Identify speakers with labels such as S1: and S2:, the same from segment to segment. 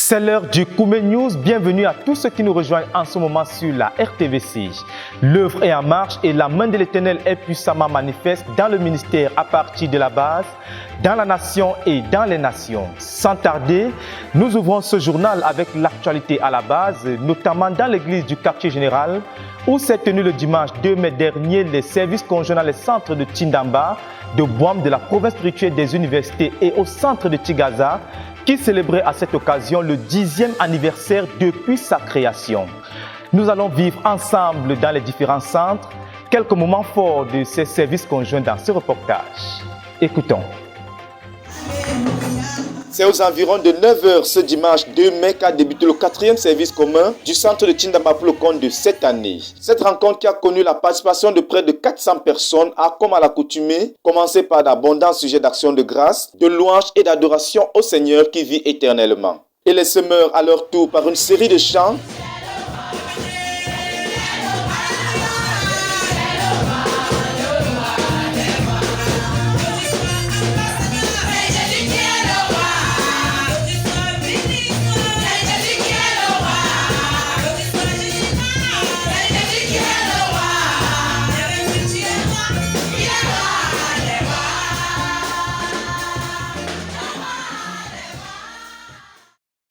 S1: C'est l'heure du Koumé News. Bienvenue à tous ceux qui nous rejoignent en ce moment sur la RTVC. L'œuvre est en marche et la main de l'Éternel est puissamment manifeste dans le ministère à partir de la base, dans la nation et dans les nations. Sans tarder, nous ouvrons ce journal avec l'actualité à la base, notamment dans l'église du quartier général, où s'est tenu le dimanche 2 mai dernier les services conjoints dans les centres de Tindamba, de Bouam, de la province spirituelle des universités et au centre de Tigaza, qui célébrait à cette occasion le 10e anniversaire depuis sa création. Nous allons vivre ensemble dans les différents centres quelques moments forts de ces services conjoints dans ce reportage. Écoutons.
S2: C'est aux environs de 9h ce dimanche 2 mai qu'a débuté le 4e service commun du centre de Tindamba pour le compte de cette année. Cette rencontre qui a connu la participation de près de 400 personnes a, comme à l'accoutumée, commencé par d'abondants sujets d'action de grâce, de louange et d'adoration au Seigneur qui vit éternellement. Et les semeurs à leur tour par une série de chants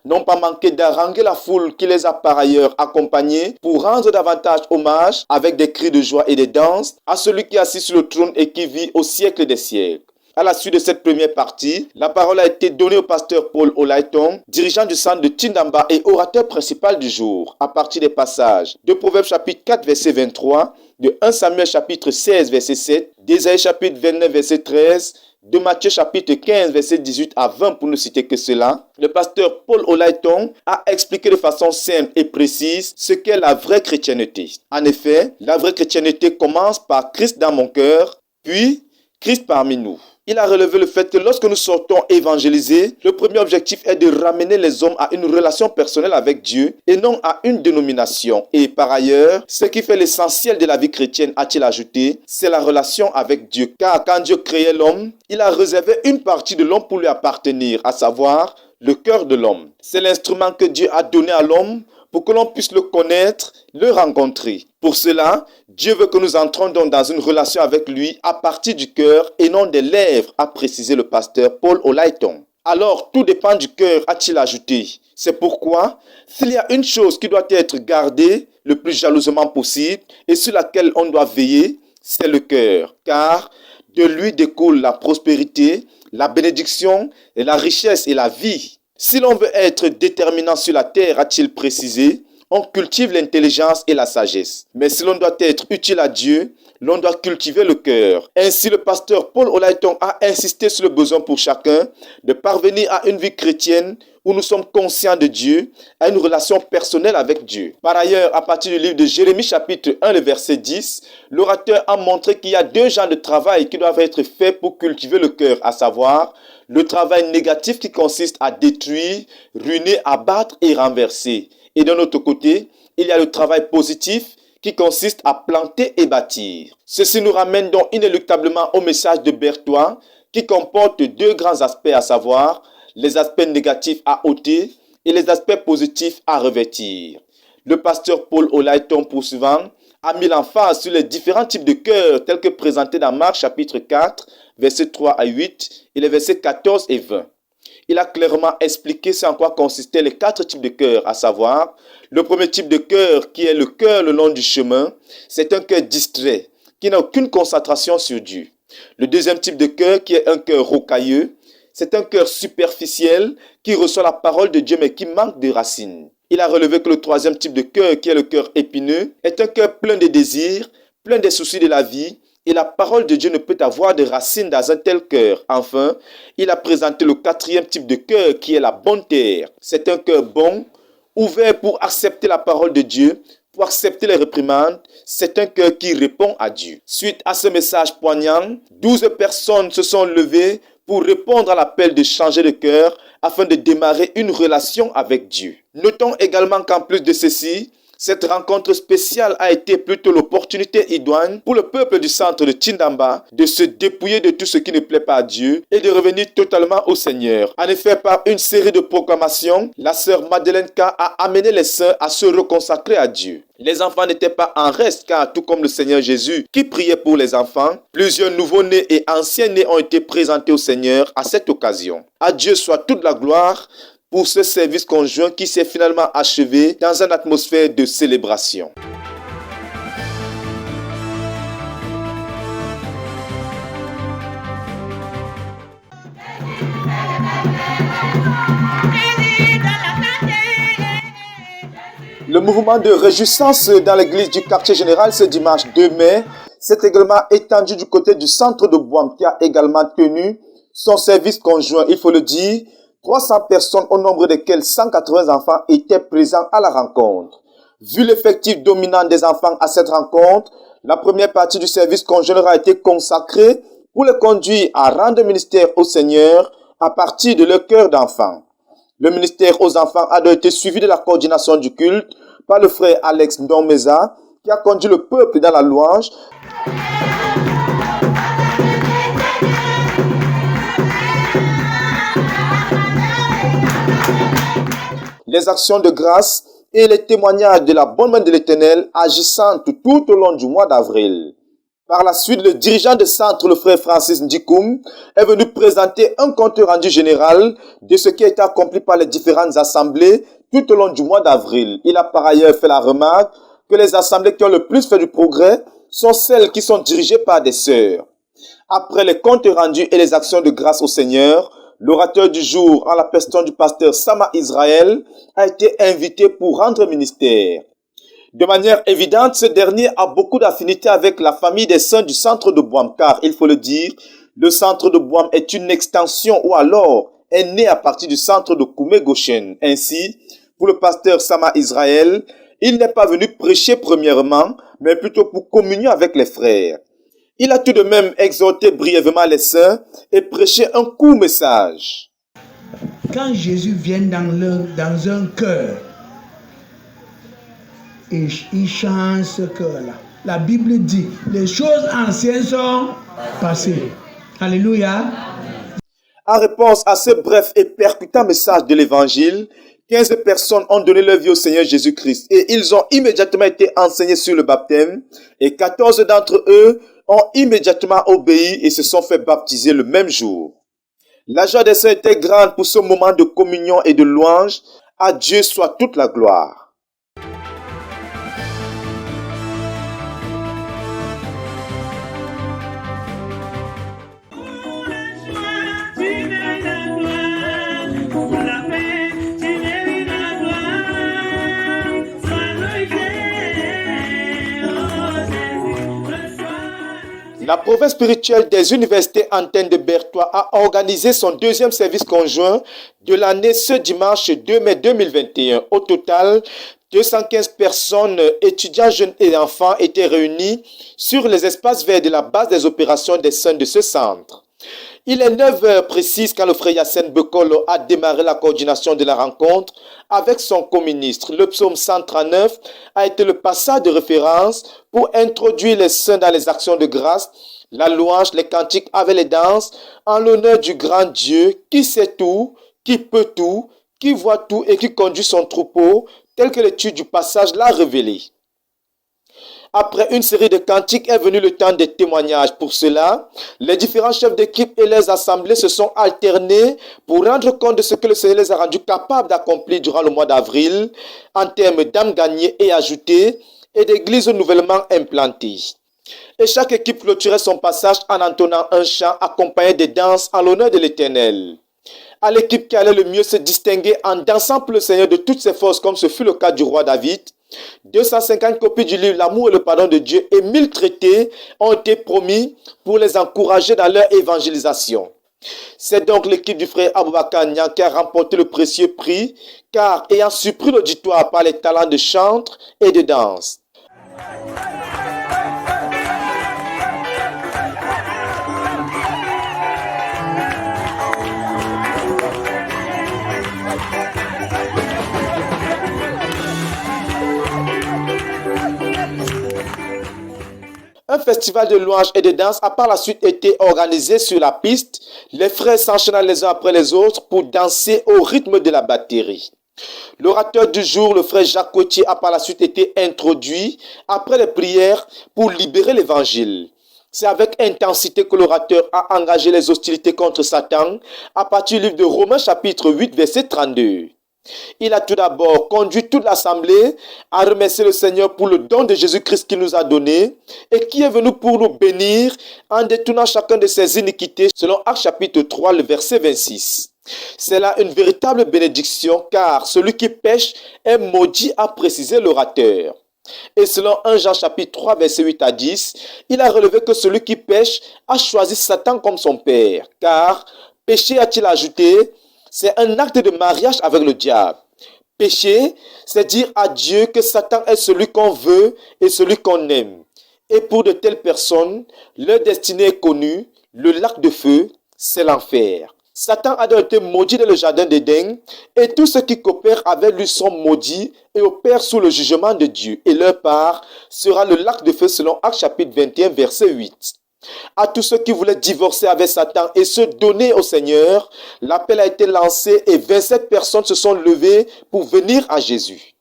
S2: n'ont pas manqué d'haranguer la foule qui les a par ailleurs accompagnés pour rendre davantage hommage avec des cris de joie et des danses à celui qui est assis sur le trône et qui vit au siècle des siècles. À la suite de cette première partie, la parole a été donnée au pasteur Paul Olaïton, dirigeant du centre de Tindamba et orateur principal du jour, à partir des passages de Proverbes chapitre 4 verset 23, de 1 Samuel chapitre 16 verset 7, d'Ésaïe chapitre 29 verset 13, de Matthieu chapitre 15 verset 18 à 20 pour ne citer que cela. Le pasteur Paul Olaïton a expliqué de façon simple et précise ce qu'est la vraie chrétienté. En effet, la vraie chrétienté commence par Christ dans mon cœur, puis Christ parmi nous. Il a relevé le fait que lorsque nous sortons évangéliser, le premier objectif est de ramener les hommes à une relation personnelle avec Dieu et non à une dénomination. Et par ailleurs, ce qui fait l'essentiel de la vie chrétienne, a-t-il ajouté, c'est la relation avec Dieu. Car quand Dieu créait l'homme, il a réservé une partie de l'homme pour lui appartenir, à savoir le cœur de l'homme. C'est l'instrument que Dieu a donné à l'homme pour que l'on puisse le connaître, le rencontrer. Pour cela, Dieu veut que nous entrons donc dans une relation avec lui à partir du cœur et non des lèvres, a précisé le pasteur Paul Olaïton. Alors, tout dépend du cœur, a-t-il ajouté. C'est pourquoi, s'il y a une chose qui doit être gardée le plus jalousement possible et sur laquelle on doit veiller, c'est le cœur. Car de lui découle la prospérité, la bénédiction et la richesse et la vie. Si l'on veut être déterminant sur la terre, a-t-il précisé, on cultive l'intelligence et la sagesse. Mais si l'on doit être utile à Dieu, l'on doit cultiver le cœur. Ainsi, le pasteur Paul Olaïton a insisté sur le besoin pour chacun de parvenir à une vie chrétienne où nous sommes conscients de Dieu, à une relation personnelle avec Dieu. Par ailleurs, à partir du livre de Jérémie chapitre 1, le verset 10, l'orateur a montré qu'il y a deux genres de travail qui doivent être faits pour cultiver le cœur, à savoir le travail négatif qui consiste à détruire, ruiner, abattre et renverser. Et d'un autre côté, il y a le travail positif qui consiste à planter et bâtir. Ceci nous ramène donc inéluctablement au message de Berthoud qui comporte deux grands aspects, à savoir les aspects négatifs à ôter et les aspects positifs à revêtir. Le pasteur Paul Olaïton, poursuivant, a mis l'emphase sur les différents types de cœurs tels que présentés dans Marc chapitre 4, versets 3 à 8 et les versets 14 et 20. Il a clairement expliqué ce en quoi consistaient les quatre types de cœur, à savoir, le premier type de cœur qui est le cœur le long du chemin, c'est un cœur distrait, qui n'a aucune concentration sur Dieu. Le deuxième type de cœur qui est un cœur rocailleux, c'est un cœur superficiel qui reçoit la parole de Dieu mais qui manque de racines. Il a relevé que le troisième type de cœur qui est le cœur épineux est un cœur plein de désirs, plein des soucis de la vie, et la parole de Dieu ne peut avoir de racines dans un tel cœur. Enfin, il a présenté le quatrième type de cœur qui est la bonne terre. C'est un cœur bon, ouvert pour accepter la parole de Dieu, pour accepter les réprimandes. C'est un cœur qui répond à Dieu. Suite à ce message poignant, 12 personnes se sont levées pour répondre à l'appel de changer de cœur afin de démarrer une relation avec Dieu. Notons également qu'en plus de ceci, Cette rencontre spéciale a été plutôt l'opportunité idoine pour le peuple du centre de Tchindamba de se dépouiller de tout ce qui ne plaît pas à Dieu et de revenir totalement au Seigneur. En effet, par une série de proclamations, la sœur Madeleine K a amené les saints à se reconsacrer à Dieu. Les enfants n'étaient pas en reste car tout comme le Seigneur Jésus qui priait pour les enfants, plusieurs nouveaux-nés et anciens-nés ont été présentés au Seigneur à cette occasion. À Dieu soit toute la gloire pour ce service conjoint qui s'est finalement achevé dans une atmosphère de célébration. Le mouvement de réjouissance dans l'église du quartier général ce dimanche 2 mai s'est également étendu du côté du centre de Bouam qui a également tenu son service conjoint, il faut le dire. 300 personnes au nombre desquelles 180 enfants étaient présents à la rencontre. Vu l'effectif dominant des enfants à cette rencontre, la première partie du service conjoint a été consacrée pour les conduire à rendre ministère au Seigneur à partir de leur cœur d'enfant. Le ministère aux enfants a été suivi de la coordination du culte par le frère Alex Ndomeza qui a conduit le peuple dans la louange. Les actions de grâce et les témoignages de la bonne main de l'Éternel agissant tout au long du mois d'avril. Par la suite, le dirigeant de centre, le frère Francis Ndikoum, est venu présenter un compte rendu général de ce qui a été accompli par les différentes assemblées tout au long du mois d'avril. Il a par ailleurs fait la remarque que les assemblées qui ont le plus fait du progrès sont celles qui sont dirigées par des sœurs. Après les comptes rendus et les actions de grâce au Seigneur, l'orateur du jour, en la personne du pasteur Sama Israël, a été invité pour rendre ministère. De manière évidente, ce dernier a beaucoup d'affinités avec la famille des saints du centre de Bouam, car, il faut le dire, le centre de Bouam est une extension ou alors est né à partir du centre de Koumé Goshen. Ainsi, pour le pasteur Sama Israël, il n'est pas venu prêcher premièrement, mais plutôt pour communier avec les frères. Il a tout de même exhorté brièvement les saints et prêché un court message.
S3: Quand Jésus vient dans un cœur, et il change ce cœur-là. La Bible dit, les choses anciennes sont passées. Alléluia.
S2: En réponse à ce bref et percutant message de l'Évangile, 15 personnes ont donné leur vie au Seigneur Jésus-Christ et ils ont immédiatement été enseignés sur le baptême et 14 d'entre eux ont immédiatement obéi et se sont fait baptiser le même jour. La joie des saints était grande pour ce moment de communion et de louange. À Dieu soit toute la gloire. La province spirituelle des universités Antenne de Berthois a organisé son deuxième service conjoint de l'année ce dimanche 2 mai 2021. Au total, 215 personnes, étudiants, jeunes et enfants étaient réunis sur les espaces verts de la base des opérations des saints de ce centre. Il est 9h précises quand le frère Yassine Bekolo a démarré la coordination de la rencontre avec son co-ministre. Le psaume 139 a été le passage de référence pour introduire les saints dans les actions de grâce, la louange, les cantiques avec les danses, en l'honneur du grand Dieu qui sait tout, qui peut tout, qui voit tout et qui conduit son troupeau, tel que l'étude du passage l'a révélé. Après une série de cantiques est venu le temps des témoignages. Pour cela, les différents chefs d'équipe et les assemblées se sont alternés pour rendre compte de ce que le Seigneur les a rendus capables d'accomplir durant le mois d'avril en termes d'âmes gagnées et ajoutées et d'églises nouvellement implantées. Et chaque équipe clôturait son passage en entonnant un chant accompagné des danses en l'honneur de l'Éternel. À l'équipe qui allait le mieux se distinguer en dansant pour le Seigneur de toutes ses forces, comme ce fut le cas du roi David, 250 copies du livre L'amour et le pardon de Dieu et 1000 traités ont été promis pour les encourager dans leur évangélisation. C'est donc l'équipe du frère Aboubakar Niang qui a remporté le précieux prix, car ayant surpris l'auditoire par les talents de chantre et de danse. Un festival de louanges et de danse a par la suite été organisé sur la piste, les frères s'enchaînant les uns après les autres pour danser au rythme de la batterie. L'orateur du jour, le frère Jacques Cotier, a par la suite été introduit après les prières pour libérer l'évangile. C'est avec intensité que l'orateur a engagé les hostilités contre Satan à partir du livre de Romains chapitre 8 verset 32. Il a tout d'abord conduit toute l'assemblée à remercier le Seigneur pour le don de Jésus-Christ qu'il nous a donné et qui est venu pour nous bénir en détournant chacun de ses iniquités selon Actes chapitre 3, le verset 26. C'est là une véritable bénédiction car celui qui pêche est maudit, a précisé l'orateur. Et selon 1 Jean chapitre 3 verset 8 à 10, il a relevé que celui qui pêche a choisi Satan comme son père car péché, a-t-il ajouté, c'est un acte de mariage avec le diable. Pécher, c'est dire à Dieu que Satan est celui qu'on veut et celui qu'on aime. Et pour de telles personnes, leur destinée est connue, le lac de feu, c'est l'enfer. Satan a donc été maudit dans le jardin d'Éden et tous ceux qui coopèrent avec lui sont maudits et opèrent sous le jugement de Dieu. Et leur part sera le lac de feu selon Actes chapitre 21 verset 8. À tous ceux qui voulaient divorcer avec Satan et se donner au Seigneur, l'appel a été lancé et 27 personnes se sont levées pour venir à Jésus.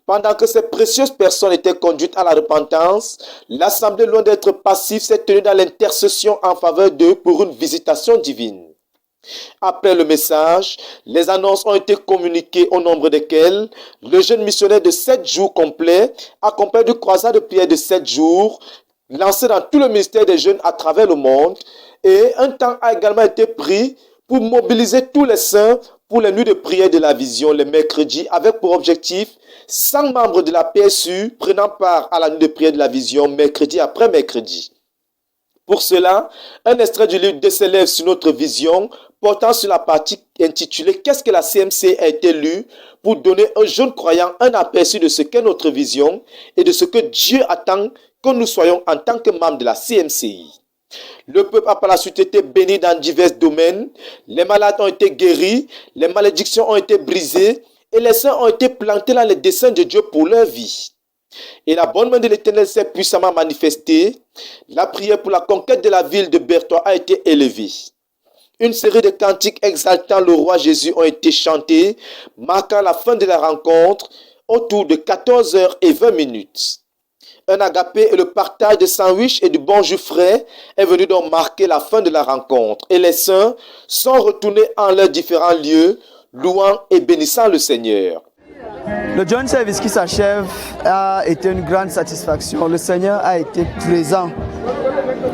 S2: Pendant que ces précieuses personnes étaient conduites à la repentance, l'assemblée, loin d'être passive, s'est tenue dans l'intercession en faveur d'eux pour une visitation divine. Après le message, les annonces ont été communiquées au nombre desquelles le jeûne missionnaire de 7 jours complets, accompagné de croisades de prière de 7 jours, lancé dans tout le ministère des jeunes à travers le monde, et un temps a également été pris pour mobiliser tous les saints pour les nuits de prière de la vision les mercredis avec pour objectif 100 membres de la PSU prenant part à la nuit de prière de la vision mercredi après mercredi. Pour cela, un extrait du livre s'élève sur notre vision portant sur la partie intitulée « Qu'est-ce que la CMC » a été lu pour donner aux jeunes croyants un aperçu de ce qu'est notre vision et de ce que Dieu attend que nous soyons en tant que membres de la CMCI. Le peuple a par la suite été béni dans divers domaines, les malades ont été guéris, les malédictions ont été brisées et les saints ont été plantés dans les desseins de Dieu pour leur vie. Et la bonne main de l'Éternel s'est puissamment manifestée. La prière pour la conquête de la ville de Berthois a été élevée. Une série de cantiques exaltant le roi Jésus ont été chantés, marquant la fin de la rencontre autour de 14h20. Un agapé et le partage de sandwich et du bon jus frais est venu donc marquer la fin de la rencontre. Et les saints sont retournés en leurs différents lieux, louant et bénissant le Seigneur.
S4: Le joint service qui s'achève a été une grande satisfaction. Le Seigneur a été présent,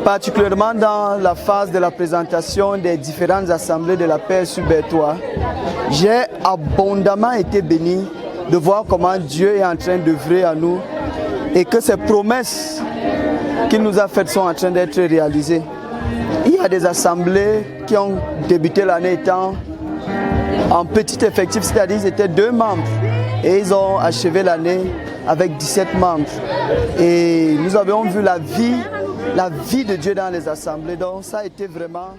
S4: particulièrement dans la phase de la présentation des différentes assemblées de la PSU Berthois. J'ai abondamment été béni de voir comment Dieu est en train d'œuvrer à nous et que ces promesses qu'il nous a faites sont en train d'être réalisées. Il y a des assemblées qui ont débuté l'année étant en petit effectif, c'est-à-dire ils étaient 2 membres. Et ils ont achevé l'année avec 17 membres. Et nous avons vu la vie de Dieu dans les assemblées. Donc ça a été vraiment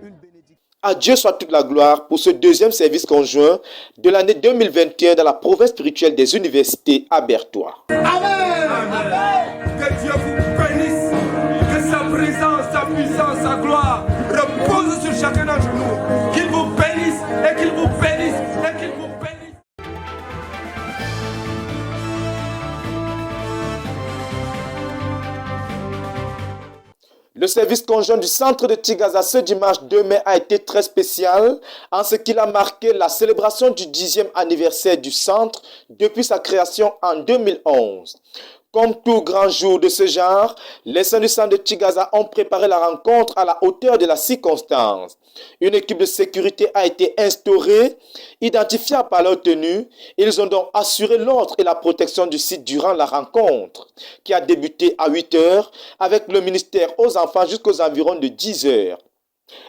S4: une bénédiction.
S2: À Dieu soit toute la gloire pour ce deuxième service conjoint de l'année 2021 dans la province spirituelle des universités à Berthois.
S5: Amen. Amen. Que Dieu vous bénisse. Que sa présence, sa puissance, sa gloire repose sur chacun d'entre nous. Qu'il vous bénisse et qu'il vous bénisse et qu'il vous bénisse.
S2: Le service conjoint du centre de Tigaza ce dimanche 2 mai a été très spécial en ce qu'il a marqué la célébration du 10e anniversaire du centre depuis sa création en 2011. Comme tout grand jour de ce genre, les saints du centre de Tigaza ont préparé la rencontre à la hauteur de la circonstance. Une équipe de sécurité a été instaurée, identifiable par leur tenue. Ils ont donc assuré l'ordre et la protection du site durant la rencontre, qui a débuté à 8 h avec le ministère aux enfants jusqu'aux environs de 10 h.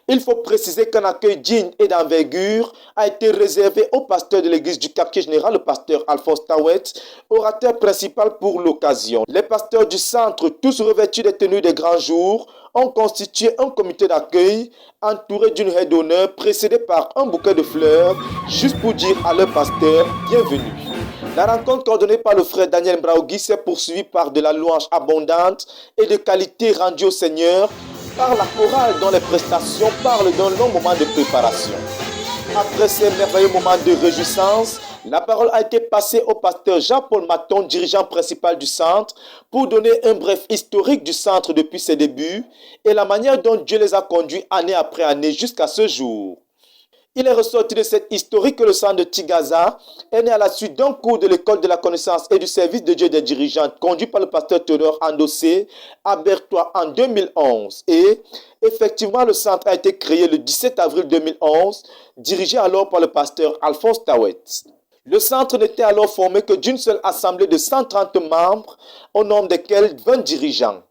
S2: Il faut préciser qu'un accueil digne et d'envergure a été réservé au pasteur de l'église du quartier général, le pasteur Alphonse Tawet, orateur principal pour l'occasion. Les pasteurs du centre, tous revêtus des tenues des grands jours, ont constitué un comité d'accueil entouré d'une haie d'honneur précédée par un bouquet de fleurs, juste pour dire à leur pasteur « Bienvenue ». La rencontre coordonnée par le frère Daniel Mbraougui s'est poursuivie par de la louange abondante et de qualité rendue au Seigneur par la chorale dont les prestations parlent d'un long moment de préparation. Après ces merveilleux moments de réjouissance, la parole a été passée au pasteur Jean-Paul Maton, dirigeant principal du centre, pour donner un bref historique du centre depuis ses débuts et la manière dont Dieu les a conduits année après année jusqu'à ce jour. Il est ressorti de cette historique que le centre de Tigaza est né à la suite d'un cours de l'école de la connaissance et du service de Dieu des dirigeants conduit par le pasteur Théodore Andossé à Bertois en 2011. Et effectivement, le centre a été créé le 17 avril 2011, dirigé alors par le pasteur Alphonse Tawet. Le centre n'était alors formé que d'une seule assemblée de 130 membres, au nombre desquels 20 dirigeants.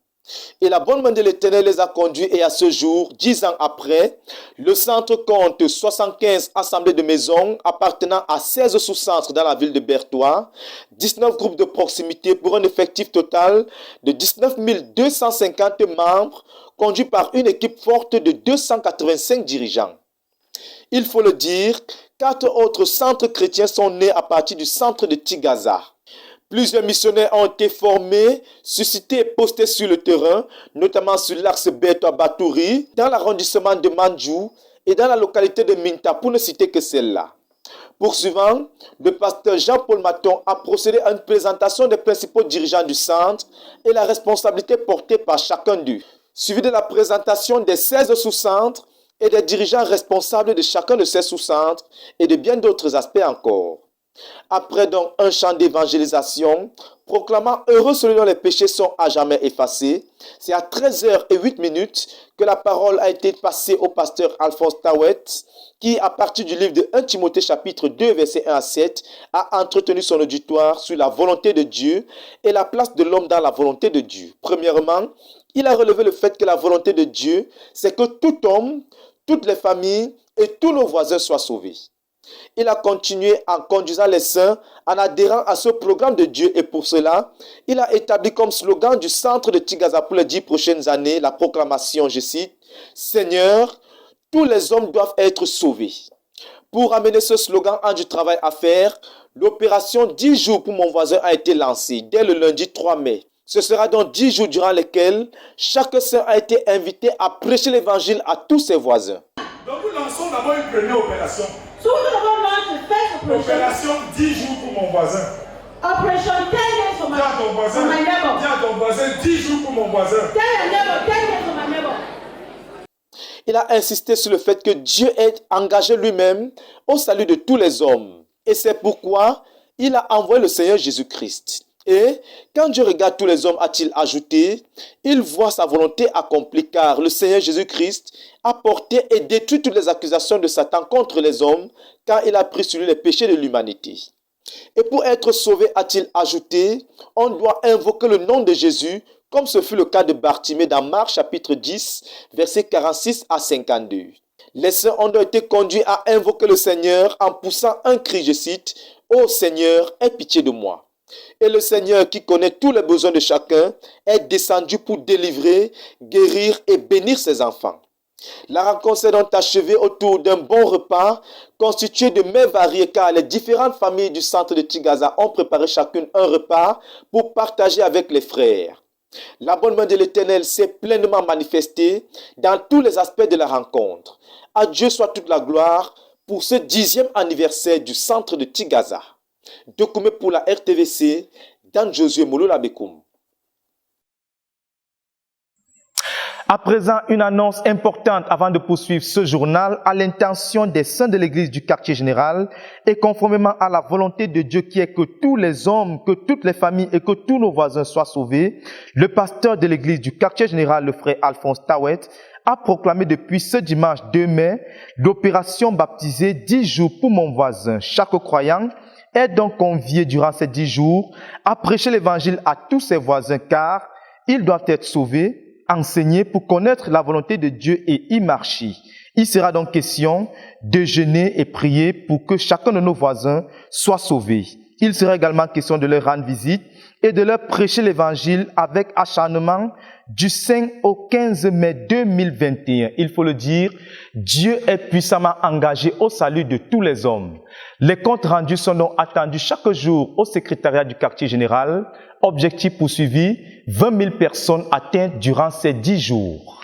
S2: Et la bonne main de l'Éternel les a conduits et à ce jour, 10 ans après, le centre compte 75 assemblées de maisons appartenant à 16 sous-centres dans la ville de Bertois, 19 groupes de proximité pour un effectif total de 19 250 membres conduits par une équipe forte de 285 dirigeants. Il faut le dire, 4 autres centres chrétiens sont nés à partir du centre de Tigaza. Plusieurs missionnaires ont été formés, suscités et postés sur le terrain, notamment sur l'axe Bertois-Batouri, dans l'arrondissement de Mandjou et dans la localité de Minta, pour ne citer que celle-là. Poursuivant, le pasteur Jean-Paul Maton a procédé à une présentation des principaux dirigeants du centre et la responsabilité portée par chacun d'eux, suivi de la présentation des 16 sous-centres et des dirigeants responsables de chacun de ces sous-centres et de bien d'autres aspects encore. Après donc un chant d'évangélisation, proclamant heureux celui dont les péchés sont à jamais effacés, c'est à 13h08 que la parole a été passée au pasteur Alphonse Tawet, qui, à partir du livre de 1 Timothée chapitre 2, versets 1 à 7, a entretenu son auditoire sur la volonté de Dieu et la place de l'homme dans la volonté de Dieu. Premièrement, il a relevé le fait que la volonté de Dieu, c'est que tout homme, toutes les familles et tous nos voisins soient sauvés. Il a continué en conduisant les saints, en adhérant à ce programme de Dieu et pour cela, il a établi comme slogan du centre de Tigaza pour les 10 prochaines années la proclamation, je cite, « Seigneur, tous les hommes doivent être sauvés ». Pour amener ce slogan en du travail à faire, l'opération 10 jours pour mon voisin a été lancée dès le lundi 3 mai. Ce sera donc 10 jours durant lesquels chaque saint a été invité à prêcher l'évangile à tous ses voisins.
S5: Donc nous lançons d'abord une première opération. Opération 10 jours pour mon voisin.
S6: Operation 10 days for my,
S5: Dis à ton voisin,
S6: for my neighbor.
S5: dis à ton voisin 10 jours pour mon voisin.
S6: Tell your neighbor 10 days for my neighbor.
S2: Il a insisté sur le fait que Dieu est engagé lui-même au salut de tous les hommes. Et c'est pourquoi il a envoyé le Seigneur Jésus-Christ. Et quand Dieu regarde tous les hommes, a-t-il ajouté, il voit sa volonté accomplie car le Seigneur Jésus-Christ a porté et détruit toutes les accusations de Satan contre les hommes car il a pris sur lui les péchés de l'humanité. Et pour être sauvé, a-t-il ajouté, on doit invoquer le nom de Jésus comme ce fut le cas de Bartimée dans Marc chapitre 10, versets 46 à 52. Les saints ont été conduits à invoquer le Seigneur en poussant un cri, je cite, « Ô Seigneur, aie pitié de moi ». Et le Seigneur qui connaît tous les besoins de chacun est descendu pour délivrer, guérir et bénir ses enfants. La rencontre s'est donc achevée autour d'un bon repas constitué de mets variés car les différentes familles du centre de Tigaza ont préparé chacune un repas pour partager avec les frères. La bonne main de l'Éternel s'est pleinement manifestée dans tous les aspects de la rencontre. À Dieu soit toute la gloire pour ce 10e anniversaire du centre de Tigaza. Document pour la RTVC, Dan Josué Mouloula Bekoum.
S1: À présent, une annonce importante avant de poursuivre ce journal à l'intention des saints de l'église du quartier général et conformément à la volonté de Dieu qui est que tous les hommes, que toutes les familles et que tous nos voisins soient sauvés, le pasteur de l'église du quartier général, le frère Alphonse Tawet, a proclamé depuis ce dimanche 2 mai l'opération baptisée 10 jours pour mon voisin. Chaque croyant est donc convié durant ces 10 jours à prêcher l'évangile à tous ses voisins car ils doivent être sauvés, enseignés pour connaître la volonté de Dieu et y marcher. Il sera donc question de jeûner et prier pour que chacun de nos voisins soit sauvé. Il sera également question de leur rendre visite et de leur prêcher l'évangile avec acharnement du 5 au 15 mai 2021. Il faut le dire, Dieu est puissamment engagé au salut de tous les hommes. Les comptes rendus sont donc attendus chaque jour au secrétariat du quartier général. Objectif poursuivi, 20 000 personnes atteintes durant ces 10 jours.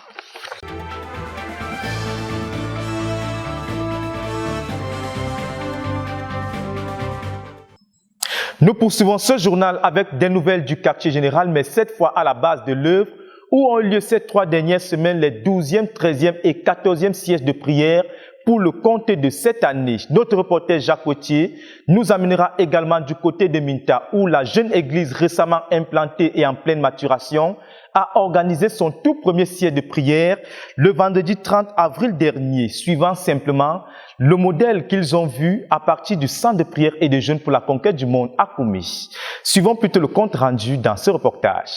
S1: Nous poursuivons ce journal avec des nouvelles du quartier général, mais cette fois à la base de l'œuvre, où ont eu lieu ces 3 dernières semaines les 12e, 13e et 14e sièges de prière pour le compte de cette année. Notre reporter Jacques Potier nous amènera également du côté de Minta, où la jeune église récemment implantée et en pleine maturation a organisé son tout premier siège de prière le vendredi 30 avril dernier, suivant simplement le modèle qu'ils ont vu à partir du centre de prière et de jeûne pour la conquête du monde à Koumis. Suivons plutôt le compte rendu dans ce reportage.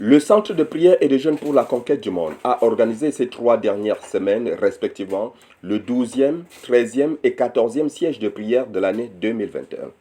S7: Le Centre de prière et de jeûne pour la conquête du monde a organisé ces 3 dernières semaines, respectivement, le 12e, 13e et 14e siège de prière de l'année 2021.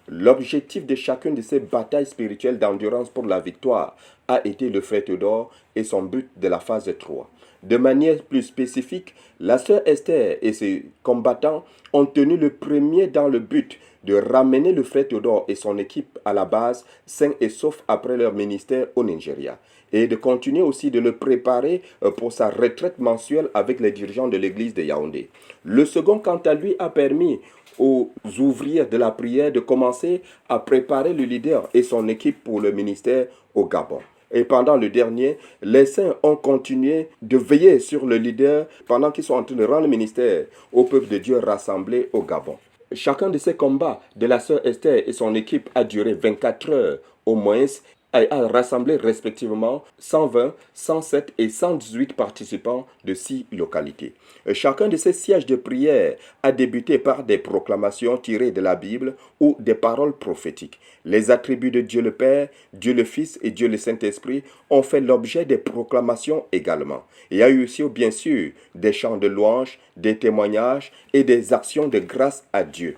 S7: L'objectif de chacune de ces batailles spirituelles d'endurance pour la victoire a été le feu d'or et son but de la phase 3. De manière plus spécifique, la sœur Esther et ses combattants ont tenu le premier dans le but de ramener le frère Théodore et son équipe à la base, sains et saufs après leur ministère au Nigeria, et de continuer aussi de le préparer pour sa retraite mensuelle avec les dirigeants de l'église de Yaoundé. Le second, quant à lui, a permis aux ouvriers de la prière de commencer à préparer le leader et son équipe pour le ministère au Gabon. Et pendant le dernier, les saints ont continué de veiller sur le leader pendant qu'ils sont en train de rendre le ministère au peuple de Dieu rassemblé au Gabon. Chacun de ces combats de la sœur Esther et son équipe a duré 24 heures au moins et a rassemblé respectivement 120, 107 et 118 participants de 6 localités. Chacun de ces sièges de prière a débuté par des proclamations tirées de la Bible ou des paroles prophétiques. Les attributs de Dieu le Père, Dieu le Fils et Dieu le Saint-Esprit ont fait l'objet des proclamations également. Il y a eu aussi, bien sûr, des chants de louange, des témoignages et des actions de grâce à Dieu.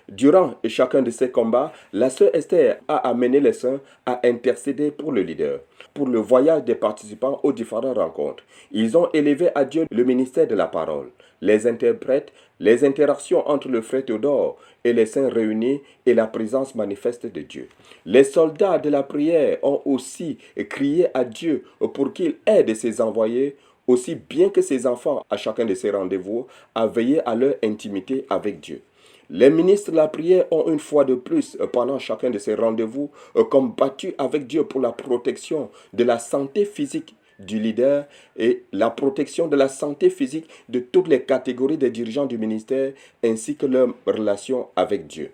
S7: Durant chacun de ces combats, la sœur Esther a amené les saints à intercéder pour le leader, pour le voyage des participants aux différentes rencontres. Ils ont élevé à Dieu le ministère de la parole, les interprètes, les interactions entre le frère Théodore et les saints réunis et la présence manifeste de Dieu. Les soldats de la prière ont aussi crié à Dieu pour qu'il aide ses envoyés, aussi bien que ses enfants à chacun de ces rendez-vous, à veiller à leur intimité avec Dieu. Les ministres de la prière ont une fois de plus, pendant chacun de ces rendez-vous, combattu avec Dieu pour la protection de la santé physique du leader et la protection de la santé physique de toutes les catégories des dirigeants du ministère ainsi que leur relation avec Dieu.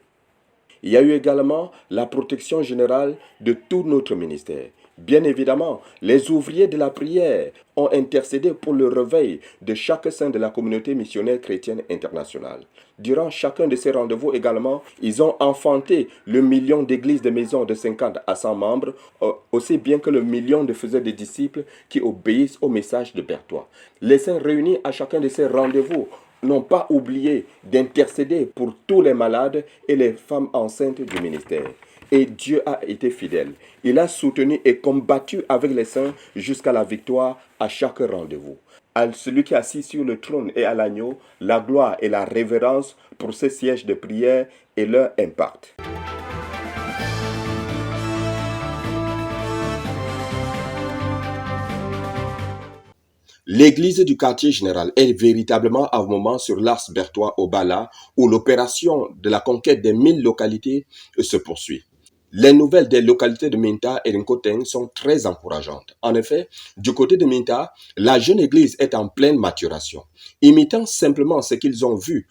S7: Il y a eu également la protection générale de tout notre ministère. Bien évidemment, les ouvriers de la prière ont intercédé pour le réveil de chaque saint de la communauté missionnaire chrétienne internationale. Durant chacun de ces rendez-vous également, ils ont enfanté le million d'églises de maisons de 50 à 100 membres, aussi bien que le million de faiseurs de disciples qui obéissent au message de Berthois. Les saints réunis à chacun de ces rendez-vous n'ont pas oublié d'intercéder pour tous les malades et les femmes enceintes du ministère. Et Dieu a été fidèle. Il a soutenu et combattu avec les saints jusqu'à la victoire à chaque rendez-vous. À celui qui est assis sur le trône et à l'agneau, la gloire et la révérence pour ces sièges de prière et leur impact. L'église du quartier général est véritablement à un moment sur l'Ars Berthois au Bala, où l'opération de la conquête des 1000 localités se poursuit. Les nouvelles des localités de Minta et Nkoteng sont très encourageantes. En effet, du côté de Minta, la jeune église est en pleine maturation. Imitant simplement ce qu'ils ont vu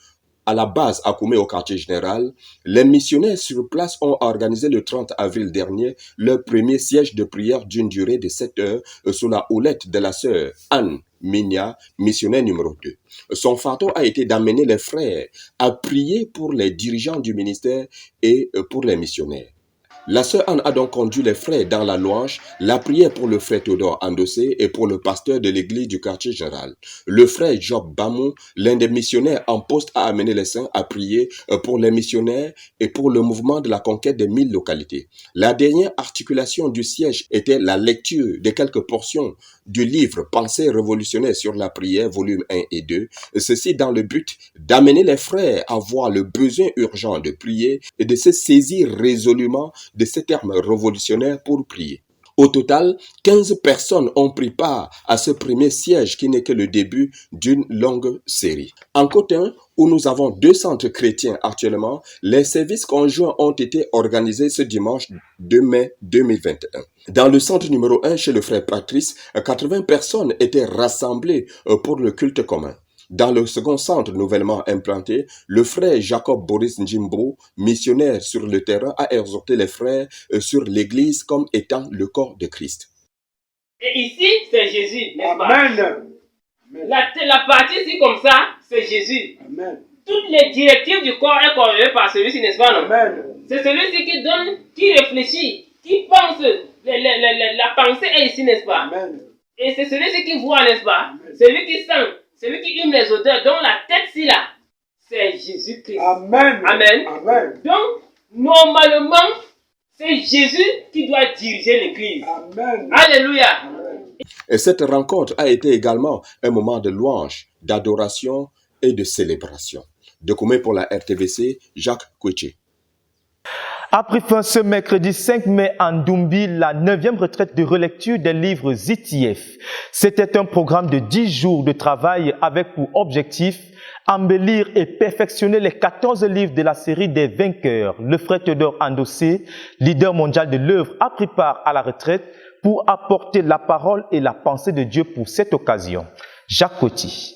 S7: à la base à Koumé au quartier général, les missionnaires sur place ont organisé le 30 avril dernier leur premier siège de prière d'une durée de 7 heures sous la houlette de la sœur Anne Minia, missionnaire numéro 2. Son fardeau a été d'amener les frères à prier pour les dirigeants du ministère et pour les missionnaires. La sœur Anne a donc conduit les frères dans la louange, la prière pour le frère Théodore Andossé et pour le pasteur de l'église du quartier général. Le frère Job Bamou, l'un des missionnaires en poste, a amené les saints à prier pour les missionnaires et pour le mouvement de la conquête des 1000 localités. La dernière articulation du siège était la lecture de quelques portions du livre Pensées révolutionnaires sur la prière, volume 1 et 2, ceci dans le but d'amener les frères à voir le besoin urgent de prier et de se saisir résolument de ces termes révolutionnaires pour prier. Au total, 15 personnes ont pris part à ce premier siège qui n'est que le début d'une longue série. En Cotin, où nous avons 2 centres chrétiens actuellement, les services conjoints ont été organisés ce dimanche 2 mai 2021. Dans le centre numéro 1, chez le frère Patrice, 80 personnes étaient rassemblées pour le culte commun. Dans le second centre nouvellement implanté, le frère Jacob Boris Njimbo, missionnaire sur le terrain, a exhorté les frères sur l'Église comme étant le corps de Christ.
S8: Et ici, c'est Jésus, n'est-ce pas?
S3: Amen.
S8: La partie ici comme ça, c'est Jésus.
S3: Amen.
S8: Toutes les directives du corps sont coordonnées par celui-ci, n'est-ce pas, non?
S3: Amen.
S8: C'est celui-ci qui donne, qui réfléchit, qui pense. La pensée est ici, n'est-ce pas?
S3: Amen.
S8: Et c'est celui-ci qui voit, n'est-ce pas? Celui qui sent, celui qui hume les odeurs, dont la tête-ci là, c'est Jésus-Christ.
S3: Amen.
S8: Amen.
S3: Amen.
S8: Donc, normalement, c'est Jésus qui doit diriger l'Église.
S3: Amen.
S8: Alléluia.
S7: Et cette rencontre a été également un moment de louange, d'adoration et de célébration. Document pour la RTVC, Jacques Koueché.
S1: A pris fin ce mercredi 5 mai en Dumbi, la 9e retraite de relecture des livres ZTF. C'était un programme de 10 jours de travail avec pour objectif embellir et perfectionner les 14 livres de la série des vainqueurs. Le frère Théodore Andossé, leader mondial de l'œuvre, a pris part à la retraite pour apporter la parole et la pensée de Dieu pour cette occasion. Jacques Coty.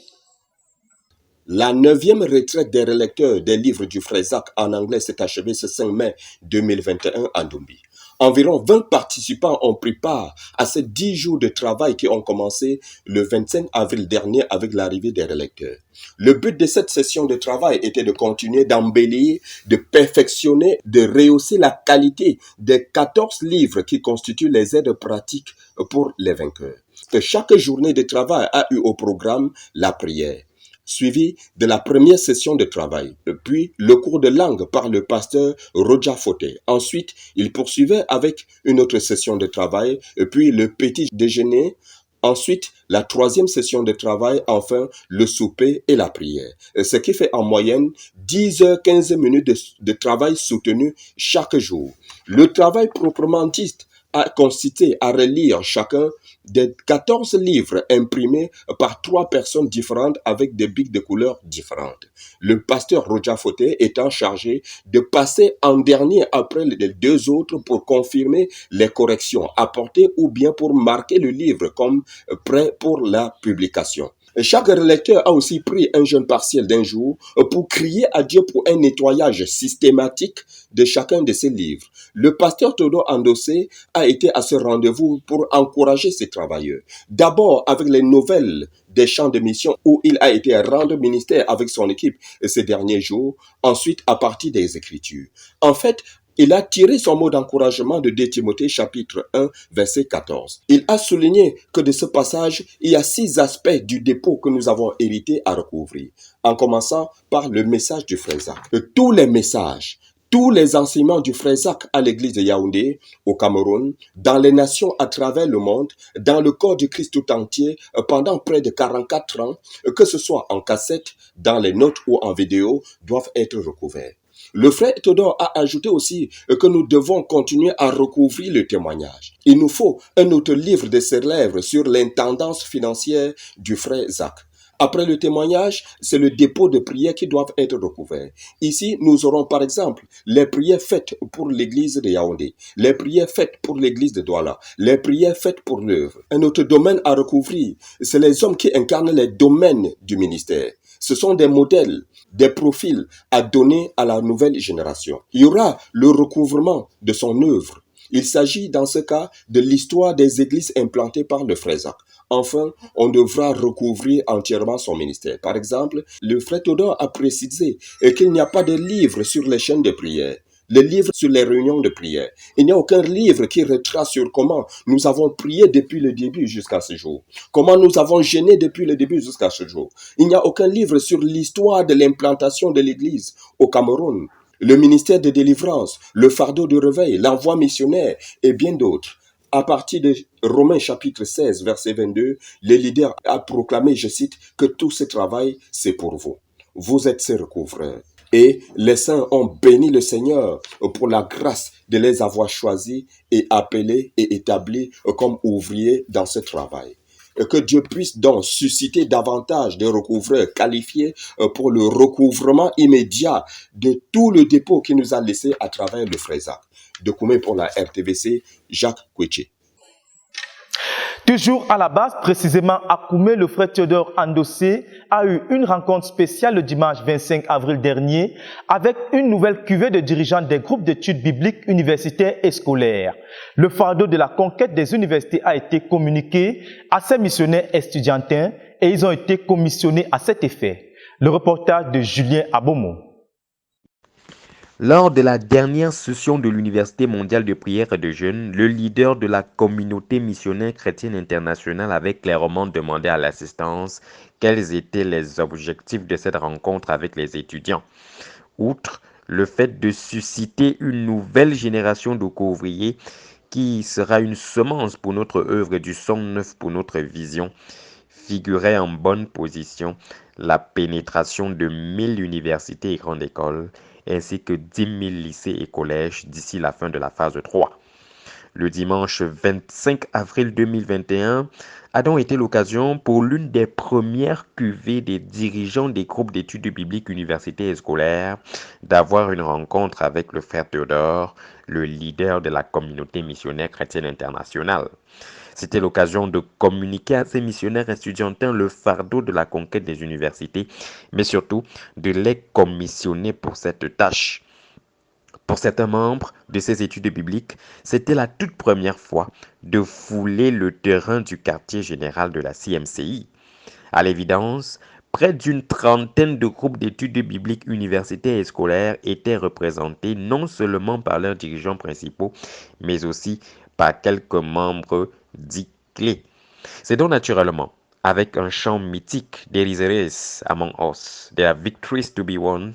S7: La 9e retraite des relecteurs des livres du frère Zach en anglais s'est achevée ce 5 mai 2021 à Dumbi. Environ 20 participants ont pris part à ces 10 jours de travail qui ont commencé le 25 avril dernier avec l'arrivée des relecteurs. Le but de cette session de travail était de continuer d'embellir, de perfectionner, de rehausser la qualité des 14 livres qui constituent les aides pratiques pour les vainqueurs. Chaque journée de travail a eu au programme la prière, suivi de la première session de travail, puis le cours de langue par le pasteur Roja Foté. Ensuite, il poursuivait avec une autre session de travail, puis le petit déjeuner. Ensuite, la 3e session de travail, enfin le souper et la prière. Ce qui fait en moyenne 10 heures 15 minutes de travail soutenu chaque jour. Le travail proprement dit a consisté à relire chacun des 14 livres imprimés par 3 personnes différentes avec des bics de couleurs différentes. Le pasteur Roja Foté étant chargé de passer en dernier après les 2 autres pour confirmer les corrections apportées ou bien pour marquer le livre comme prêt pour la publication. Chaque relecteur a aussi pris un jeûne partiel d'1 jour pour crier à Dieu pour un nettoyage systématique de chacun de ses livres. Le pasteur Théodore Andossé a été à ce rendez-vous pour encourager ses travailleurs. D'abord avec les nouvelles des champs de mission où il a été rendre ministère avec son équipe ces derniers jours, ensuite à partir des Écritures. En fait, il a tiré son mot d'encouragement de 2 Timothée chapitre 1 verset 14. Il a souligné que de ce passage, il y a 6 aspects du dépôt que nous avons hérité à recouvrir. En commençant par le message du frère Zach. Tous les messages, tous les enseignements du frère Zach à l'église de Yaoundé, au Cameroun, dans les nations à travers le monde, dans le corps du Christ tout entier, pendant près de 44 ans, que ce soit en cassette, dans les notes ou en vidéo, doivent être recouverts. Le frère Théodore a ajouté aussi que nous devons continuer à recouvrir le témoignage. Il nous faut un autre livre de ses lèvres sur l'intendance financière du frère Zach. Après le témoignage, c'est le dépôt de prières qui doivent être recouverts. Ici, nous aurons par exemple les prières faites pour l'église de Yaoundé, les prières faites pour l'église de Douala, les prières faites pour l'œuvre. Un autre domaine à recouvrir, c'est les hommes qui incarnent les domaines du ministère. Ce sont des modèles, des profils à donner à la nouvelle génération. Il y aura le recouvrement de son œuvre. Il s'agit dans ce cas de l'histoire des églises implantées par le frère Zach. Enfin, on devra recouvrir entièrement son ministère. Par exemple, le frère Théodore a précisé qu'il n'y a pas de livre sur les chaînes de prière. les livres sur les réunions de prière. Il n'y a aucun livre qui retrace sur comment nous avons prié depuis le début jusqu'à ce jour. Comment nous avons jeûné depuis le début jusqu'à ce jour. Il n'y a aucun livre sur l'histoire de l'implantation de l'Église au Cameroun, le ministère de délivrance, le fardeau de réveil, l'envoi missionnaire et bien d'autres. À partir de Romains chapitre 16, verset 22, le leader a proclamé, je cite, que tout ce travail, c'est pour vous. Vous êtes ses recouvreurs. Et les saints ont béni le Seigneur pour la grâce de les avoir choisis et appelés et établis comme ouvriers dans ce travail. Et que Dieu puisse donc susciter davantage de recouvreurs qualifiés pour le recouvrement immédiat de tout le dépôt qu'il nous a laissé à travers le frère Zach. De Koumé pour la RTVC, Jacques Koueché.
S1: Toujours à la base, précisément à Koumé, le frère Théodore Andossé a eu une rencontre spéciale le dimanche 25 avril dernier avec une nouvelle cuvée de dirigeants des groupes d'études bibliques universitaires et scolaires. Le fardeau de la conquête des universités a été communiqué à ces missionnaires estudiantins et ils ont été commissionnés à cet effet. Le reportage de Julien Abomo.
S9: Lors de la dernière session de l'Université mondiale de prière et de jeûne, le leader de la communauté missionnaire chrétienne internationale avait clairement demandé à l'assistance quels étaient les objectifs de cette rencontre avec les étudiants. Outre le fait de susciter une nouvelle génération de co-ouvriers qui sera une semence pour notre œuvre et du son neuf pour notre vision, figurait en bonne position la pénétration de 1000 universités et grandes écoles, ainsi que 10 000 lycées et collèges d'ici la fin de la phase 3. Le dimanche 25 avril 2021 a donc été l'occasion pour l'une des premières cuvées des dirigeants des groupes d'études bibliques universitaires et scolaires d'avoir une rencontre avec le frère Théodore, le leader de la communauté missionnaire chrétienne internationale. C'était l'occasion de communiquer à ces missionnaires estudiantins le fardeau de la conquête des universités, mais surtout de les commissionner pour cette tâche. Pour certains membres de ces études bibliques, c'était la toute première fois de fouler le terrain du quartier général de la CMCI. À l'évidence, près d'une trentaine de groupes d'études bibliques universitaires et scolaires étaient représentés non seulement par leurs dirigeants principaux, mais aussi par quelques membres dits clés. C'est donc naturellement avec un chant mythique des Is Among Us, There are victories to be won,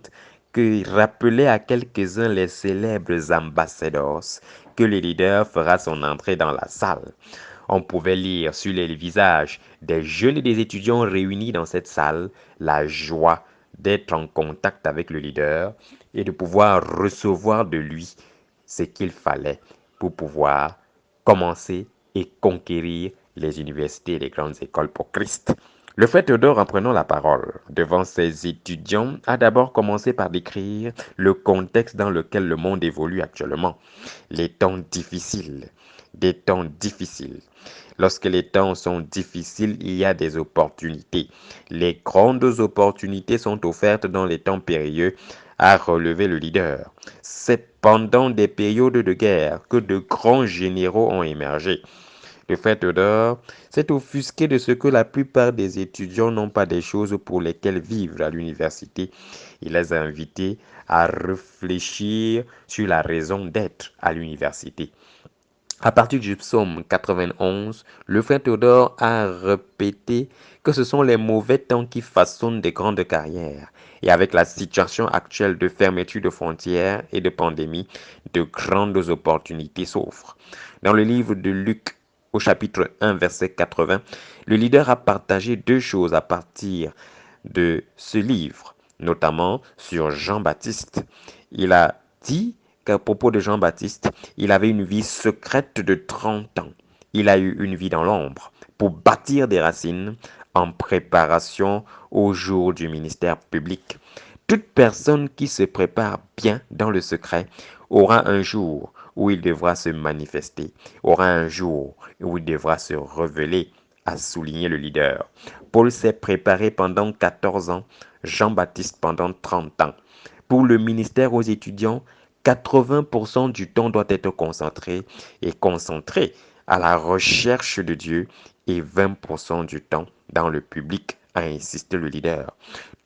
S9: que rappelait à quelques-uns les célèbres ambassadors que le leader fera son entrée dans la salle. On pouvait lire sur les visages des jeunes et des étudiants réunis dans cette salle la joie d'être en contact avec le leader et de pouvoir recevoir de lui ce qu'il fallait pour pouvoir commencer et conquérir les universités et les grandes écoles pour Christ. Le frère Théodore, en prenant la parole devant ses étudiants, a d'abord commencé par décrire le contexte dans lequel le monde évolue actuellement. Les temps difficiles, des temps difficiles. Lorsque les temps sont difficiles, il y a des opportunités. Les grandes opportunités sont offertes dans les temps périlleux à relever le leader. C'est pendant des périodes de guerre que de grands généraux ont émergé. Le frère Théodore s'est offusqué de ce que la plupart des étudiants n'ont pas des choses pour lesquelles vivre à l'université. Il les a invités à réfléchir sur la raison d'être à l'université. À partir du psaume 91, le frère Théodore a répété que ce sont les mauvais temps qui façonnent des grandes carrières. Et avec la situation actuelle de fermeture de frontières et de pandémie, de grandes opportunités s'offrent. Dans le livre de Luc, au chapitre 1, verset 80, le leader a partagé deux choses à partir de ce livre, notamment sur Jean-Baptiste. Il a dit qu'à propos de Jean-Baptiste, il avait une vie secrète de 30 ans. Il a eu une vie dans l'ombre pour bâtir des racines en préparation au jour du ministère public. Toute personne qui se prépare bien dans le secret aura un jour où il devra se manifester, aura un jour où il devra se révéler, a souligné le leader. Paul s'est préparé pendant 14 ans, Jean-Baptiste pendant 30 ans. Pour le ministère aux étudiants, 80% du temps doit être concentré à la recherche de Dieu et 20% du temps dans le public, a insisté le leader.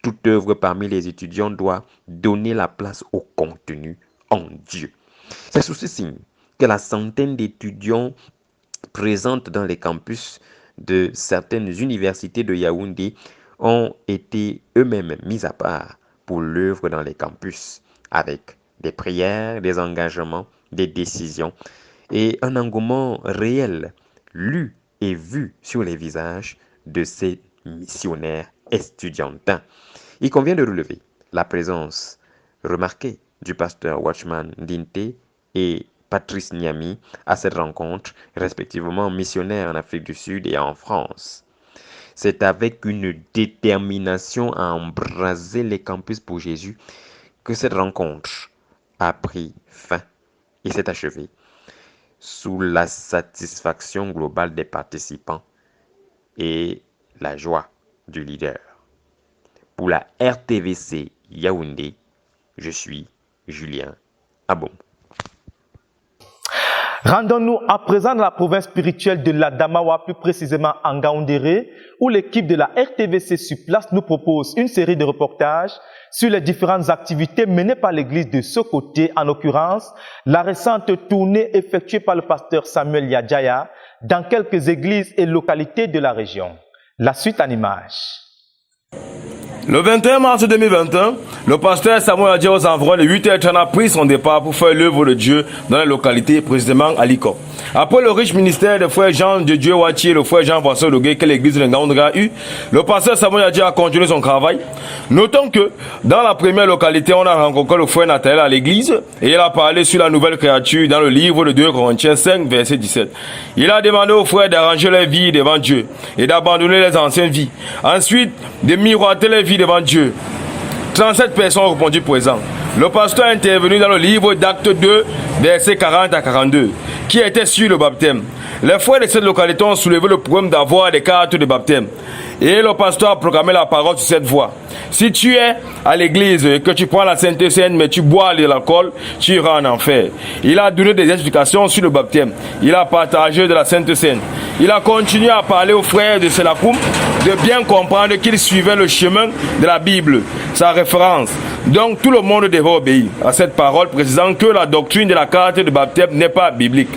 S9: Toute œuvre parmi les étudiants doit donner la place au contenu en Dieu. C'est sous ce signe que la centaine d'étudiants présentes dans les campus de certaines universités de Yaoundé ont été eux-mêmes mis à part pour l'œuvre dans les campus, avec des prières, des engagements, des décisions et un engouement réel, lu et vu sur les visages de ces missionnaires estudiantins. Il convient de relever la présence remarquée du pasteur Watchman Dinte et Patrice Niami à cette rencontre, respectivement missionnaires en Afrique du Sud et en France. C'est avec une détermination à embraser les campus pour Jésus que cette rencontre a pris fin et s'est achevée sous la satisfaction globale des participants et la joie du leader. Pour la RTVC Yaoundé, je suis Julien Abom.
S1: Rendons-nous à présent dans la province spirituelle de l'Adamawa, plus précisément en Gaoundéré, où l'équipe de la RTVC sur place nous propose une série de reportages sur les différentes activités menées par l'église de ce côté, en l'occurrence la récente tournée effectuée par le pasteur Samuel Yadjaya dans quelques églises et localités de la région. La suite en images.
S5: Le 21 mars 2021, le pasteur Samuel Yadjaya aux environs de 8h30 a pris son départ pour faire l'œuvre de Dieu dans la localité, précisément à Liko. Après le riche ministère de frère Jean de Dieu Wati et le frère Jean François Logué que l'église de Ngaoundra a eu, le pasteur Samuel Yadjaya a continué son travail. Notons que dans la première localité, on a rencontré le frère Nathanaël à l'église et il a parlé sur la nouvelle créature dans le livre de 2 Corinthiens 5, verset 17. Il a demandé aux frères d'arranger leur vie devant Dieu et d'abandonner les anciennes vies. Ensuite, de miroiter les vies devant Dieu. 37 personnes ont répondu présent. Le pasteur est intervenu dans le livre d'Actes 2, versets 40 à 42, qui était sur le baptême. Les frères de cette localité ont soulevé le problème d'avoir des cartes de baptême. Et le pasteur a proclamé la parole sur cette voie. Si tu es à l'église et que tu prends la Sainte Seine mais tu bois de l'alcool, tu iras en enfer. Il a donné des explications sur le baptême. Il a partagé de la Sainte Seine. Il a continué à parler aux frères de Selakoum de bien comprendre qu'ils suivaient le chemin de la Bible, sa référence. Donc tout le monde devait obéir à cette parole, précisant que la doctrine de la carte de baptême n'est pas biblique.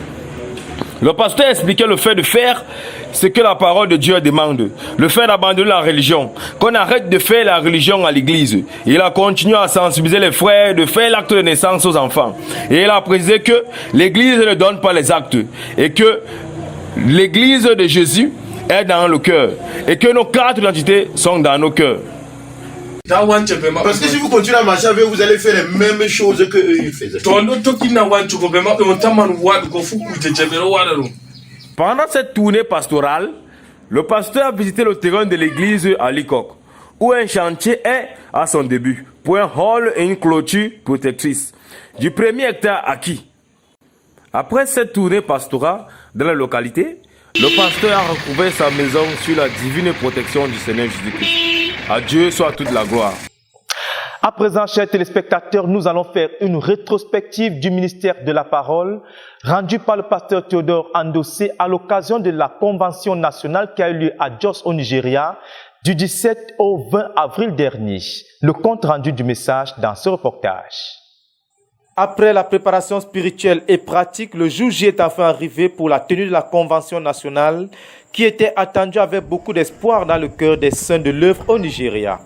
S5: Le pasteur expliquait le fait de faire ce que la parole de Dieu demande, le fait d'abandonner la religion, qu'on arrête de faire la religion à l'église. Il a continué à sensibiliser les frères de faire l'acte de naissance aux enfants. Et il a précisé que l'église ne donne pas les actes et que l'église de Jésus est dans le cœur et que nos cartes d'identité sont dans nos cœurs.
S10: Parce que si vous continuez à marcher avec eux, vous allez faire les mêmes choses que eux ils faisaient.
S5: Pendant cette tournée pastorale, le pasteur a visité le terrain de l'église à Likok, où un chantier est à son début, pour un hall et une clôture protectrice du 1er hectare acquis. Après cette tournée pastorale dans la localité, le pasteur a recouvert sa maison sur la divine protection du Seigneur Jésus-Christ. À Dieu soit toute la gloire.
S1: À présent, chers téléspectateurs, nous allons faire une rétrospective du ministère de la parole rendue par le pasteur Théodore Andossé à l'occasion de la convention nationale qui a eu lieu à Jos au Nigeria du 17 au 20 avril dernier. Le compte rendu du message dans ce reportage. Après la préparation spirituelle et pratique, le jour J est enfin arrivé pour la tenue de la convention nationale qui était attendue avec beaucoup d'espoir dans le cœur des saints de l'œuvre au Nigeria.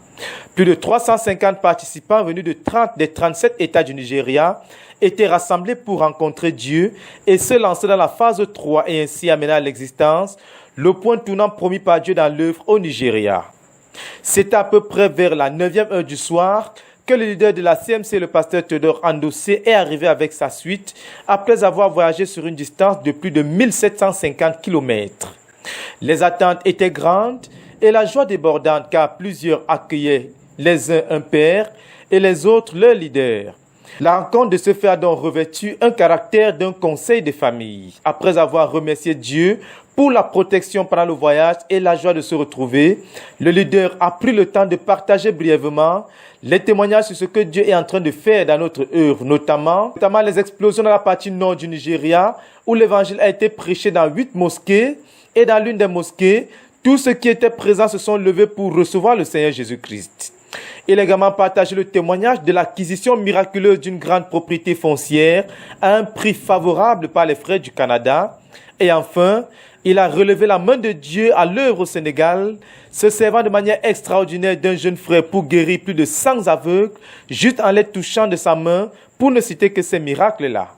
S1: Plus de 350 participants venus de 30 des 37 États du Nigeria étaient rassemblés pour rencontrer Dieu et se lancer dans la phase 3 et ainsi amener à l'existence le point tournant promis par Dieu dans l'œuvre au Nigeria. C'est à peu près vers la 9e heure du soir que le leader de la CMC, le pasteur Théodore Andossé, est arrivé avec sa suite après avoir voyagé sur une distance de plus de 1750 km. Les attentes étaient grandes et la joie débordante car plusieurs accueillaient les uns un père et les autres leur leader. La rencontre de ce fait a donc revêtu un caractère d'un conseil de famille. Après avoir remercié Dieu pour la protection pendant le voyage et la joie de se retrouver, le leader a pris le temps de partager brièvement les témoignages sur ce que Dieu est en train de faire dans notre œuvre, notamment les explosions dans la partie nord du Nigeria où l'évangile a été prêché dans 8 mosquées et dans l'une des mosquées, tous ceux qui étaient présents se sont levés pour recevoir le Seigneur Jésus-Christ. Il a également partagé le témoignage de l'acquisition miraculeuse d'une grande propriété foncière à un prix favorable par les frères du Canada. Et enfin, il a relevé la main de Dieu à l'œuvre au Sénégal, se servant de manière extraordinaire d'un jeune frère pour guérir plus de 100 aveugles, juste en les touchant de sa main, pour ne citer que ces miracles-là.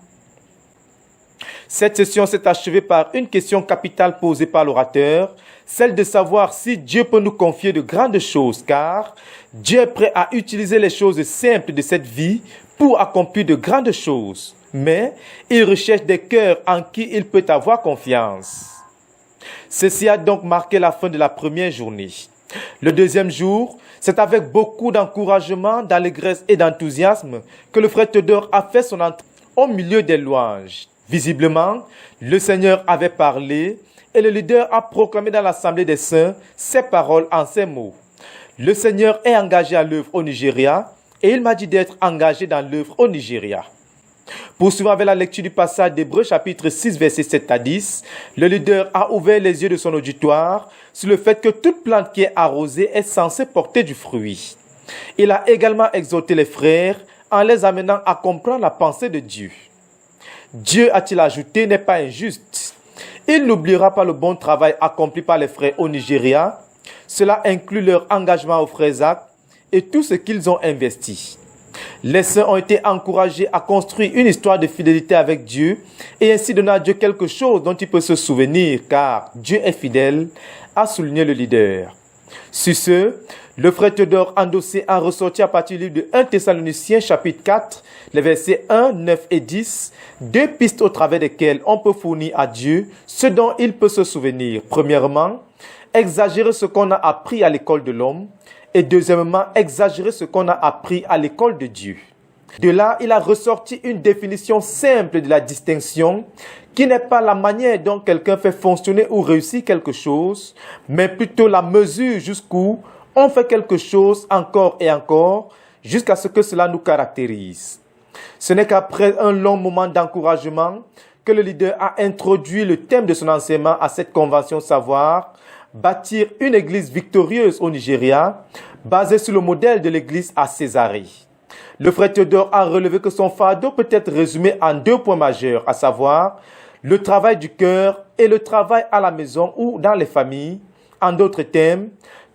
S1: Cette session s'est achevée par une question capitale posée par l'orateur, celle de savoir si Dieu peut nous confier de grandes choses, car Dieu est prêt à utiliser les choses simples de cette vie pour accomplir de grandes choses, mais il recherche des cœurs en qui il peut avoir confiance. Ceci a donc marqué la fin de la première journée. Le deuxième jour, c'est avec beaucoup d'encouragement, d'allégresse et d'enthousiasme que le frère Théodore a fait son entrée au milieu des louanges. Visiblement, le Seigneur avait parlé et le leader a proclamé dans l'Assemblée des Saints ces paroles en ces mots. Le Seigneur est engagé à l'œuvre au Nigeria et il m'a dit d'être engagé dans l'œuvre au Nigeria. Poursuivant avec la lecture du passage d'Hébreux chapitre 6 versets 7 à 10, le leader a ouvert les yeux de son auditoire sur le fait que toute plante qui est arrosée est censée porter du fruit. Il a également exhorté les frères en les amenant à comprendre la pensée de Dieu. Dieu, a-t-il ajouté, n'est pas injuste. Il n'oubliera pas le bon travail accompli par les frères au Nigeria. Cela inclut leur engagement au frère Zach et tout ce qu'ils ont investi. Les saints ont été encouragés à construire une histoire de fidélité avec Dieu et ainsi donner à Dieu quelque chose dont il peut se souvenir, car Dieu est fidèle, a souligné le leader. Sur ce, le frère Théodore Andossé a ressorti à partir du livre de 1 Thessaloniciens chapitre 4, les versets 1, 9 et 10, deux pistes au travers desquelles on peut fournir à Dieu ce dont il peut se souvenir. Premièrement, exagérer ce qu'on a appris à l'école de l'homme et deuxièmement, exagérer ce qu'on a appris à l'école de Dieu. De là, il a ressorti une définition simple de la distinction qui n'est pas la manière dont quelqu'un fait fonctionner ou réussir quelque chose, mais plutôt la mesure jusqu'où on fait quelque chose encore et encore jusqu'à ce que cela nous caractérise. Ce n'est qu'après un long moment d'encouragement que le leader a introduit le thème de son enseignement à cette convention, savoir bâtir une église victorieuse au Nigeria, basée sur le modèle de l'église à Césarée. Le frère Théodore a relevé que son fardeau peut être résumé en deux points majeurs, à savoir le travail du cœur et le travail à la maison ou dans les familles. En d'autres termes,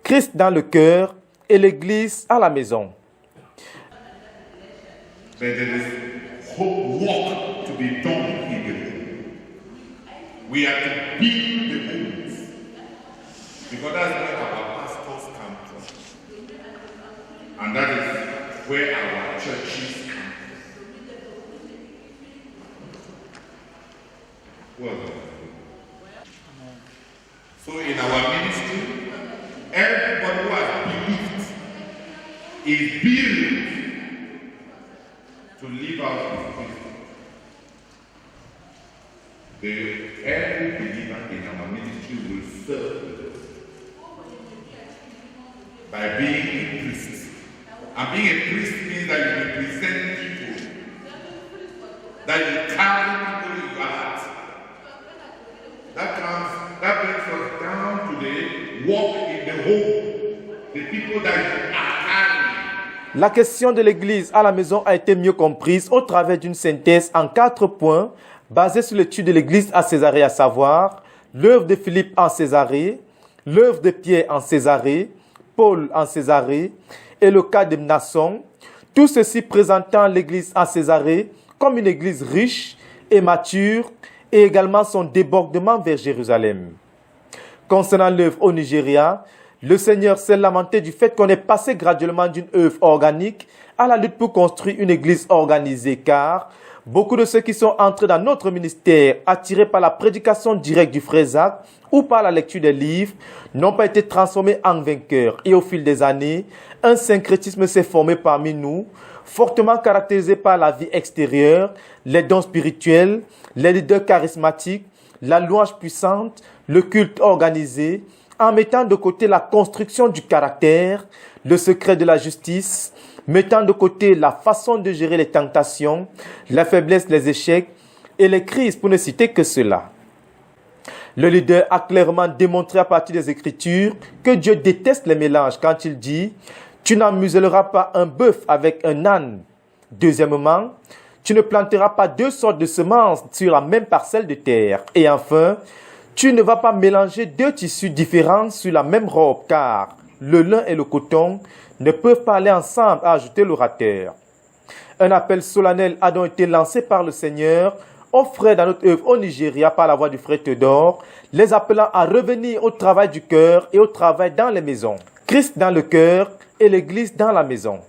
S1: Christ dans le cœur et l'église à la maison.
S11: There is work to be done in the home. We have to build the homes because that's where our pastors come from, and that is where our churches come from. Well, so in our ministry, everybody who has believed is built to live out his faith. Every believer in our ministry will serve the Lord by being a priest. And being a priest means that you represent people, that you carry people in your heart. That brings us down to the walk in the home, the people that you are carrying.
S1: La question de l'église à la maison a été mieux comprise au travers d'une synthèse en 4 points basée sur l'étude de l'église à Césarée, à savoir l'œuvre de Philippe en Césarée, l'œuvre de Pierre en Césarée, Paul en Césarée et le cas de Mnason, tout ceci présentant l'église à Césarée comme une église riche et mature et également son débordement vers Jérusalem. Concernant l'œuvre au Nigeria, le Seigneur s'est lamenté du fait qu'on est passé graduellement d'une œuvre organique à la lutte pour construire une église organisée, car beaucoup de ceux qui sont entrés dans notre ministère, attirés par la prédication directe du frère Zach ou par la lecture des livres, n'ont pas été transformés en vainqueurs. Et au fil des années, un syncrétisme s'est formé parmi nous, fortement caractérisé par la vie extérieure, les dons spirituels, les leaders charismatiques, la louange puissante, le culte organisé, en mettant de côté la construction du caractère, le secret de la justice, mettant de côté la façon de gérer les tentations, la faiblesse, les échecs et les crises, pour ne citer que cela. Le leader a clairement démontré à partir des Écritures que Dieu déteste les mélanges quand il dit « tu n'amuselleras pas un bœuf avec un âne. Deuxièmement, tu ne planteras pas deux sortes de semences sur la même parcelle de terre. Et enfin, tu ne vas pas mélanger deux tissus différents sur la même robe, car le lin et le coton ne peuvent pas aller ensemble, a ajouté l'orateur. Un appel solennel a donc été lancé par le Seigneur aux frères dans notre œuvre au Nigeria par la voix du frère Théodore, les appelant à revenir au travail du cœur et au travail dans les maisons. Christ dans le cœur et l'Église dans la maison.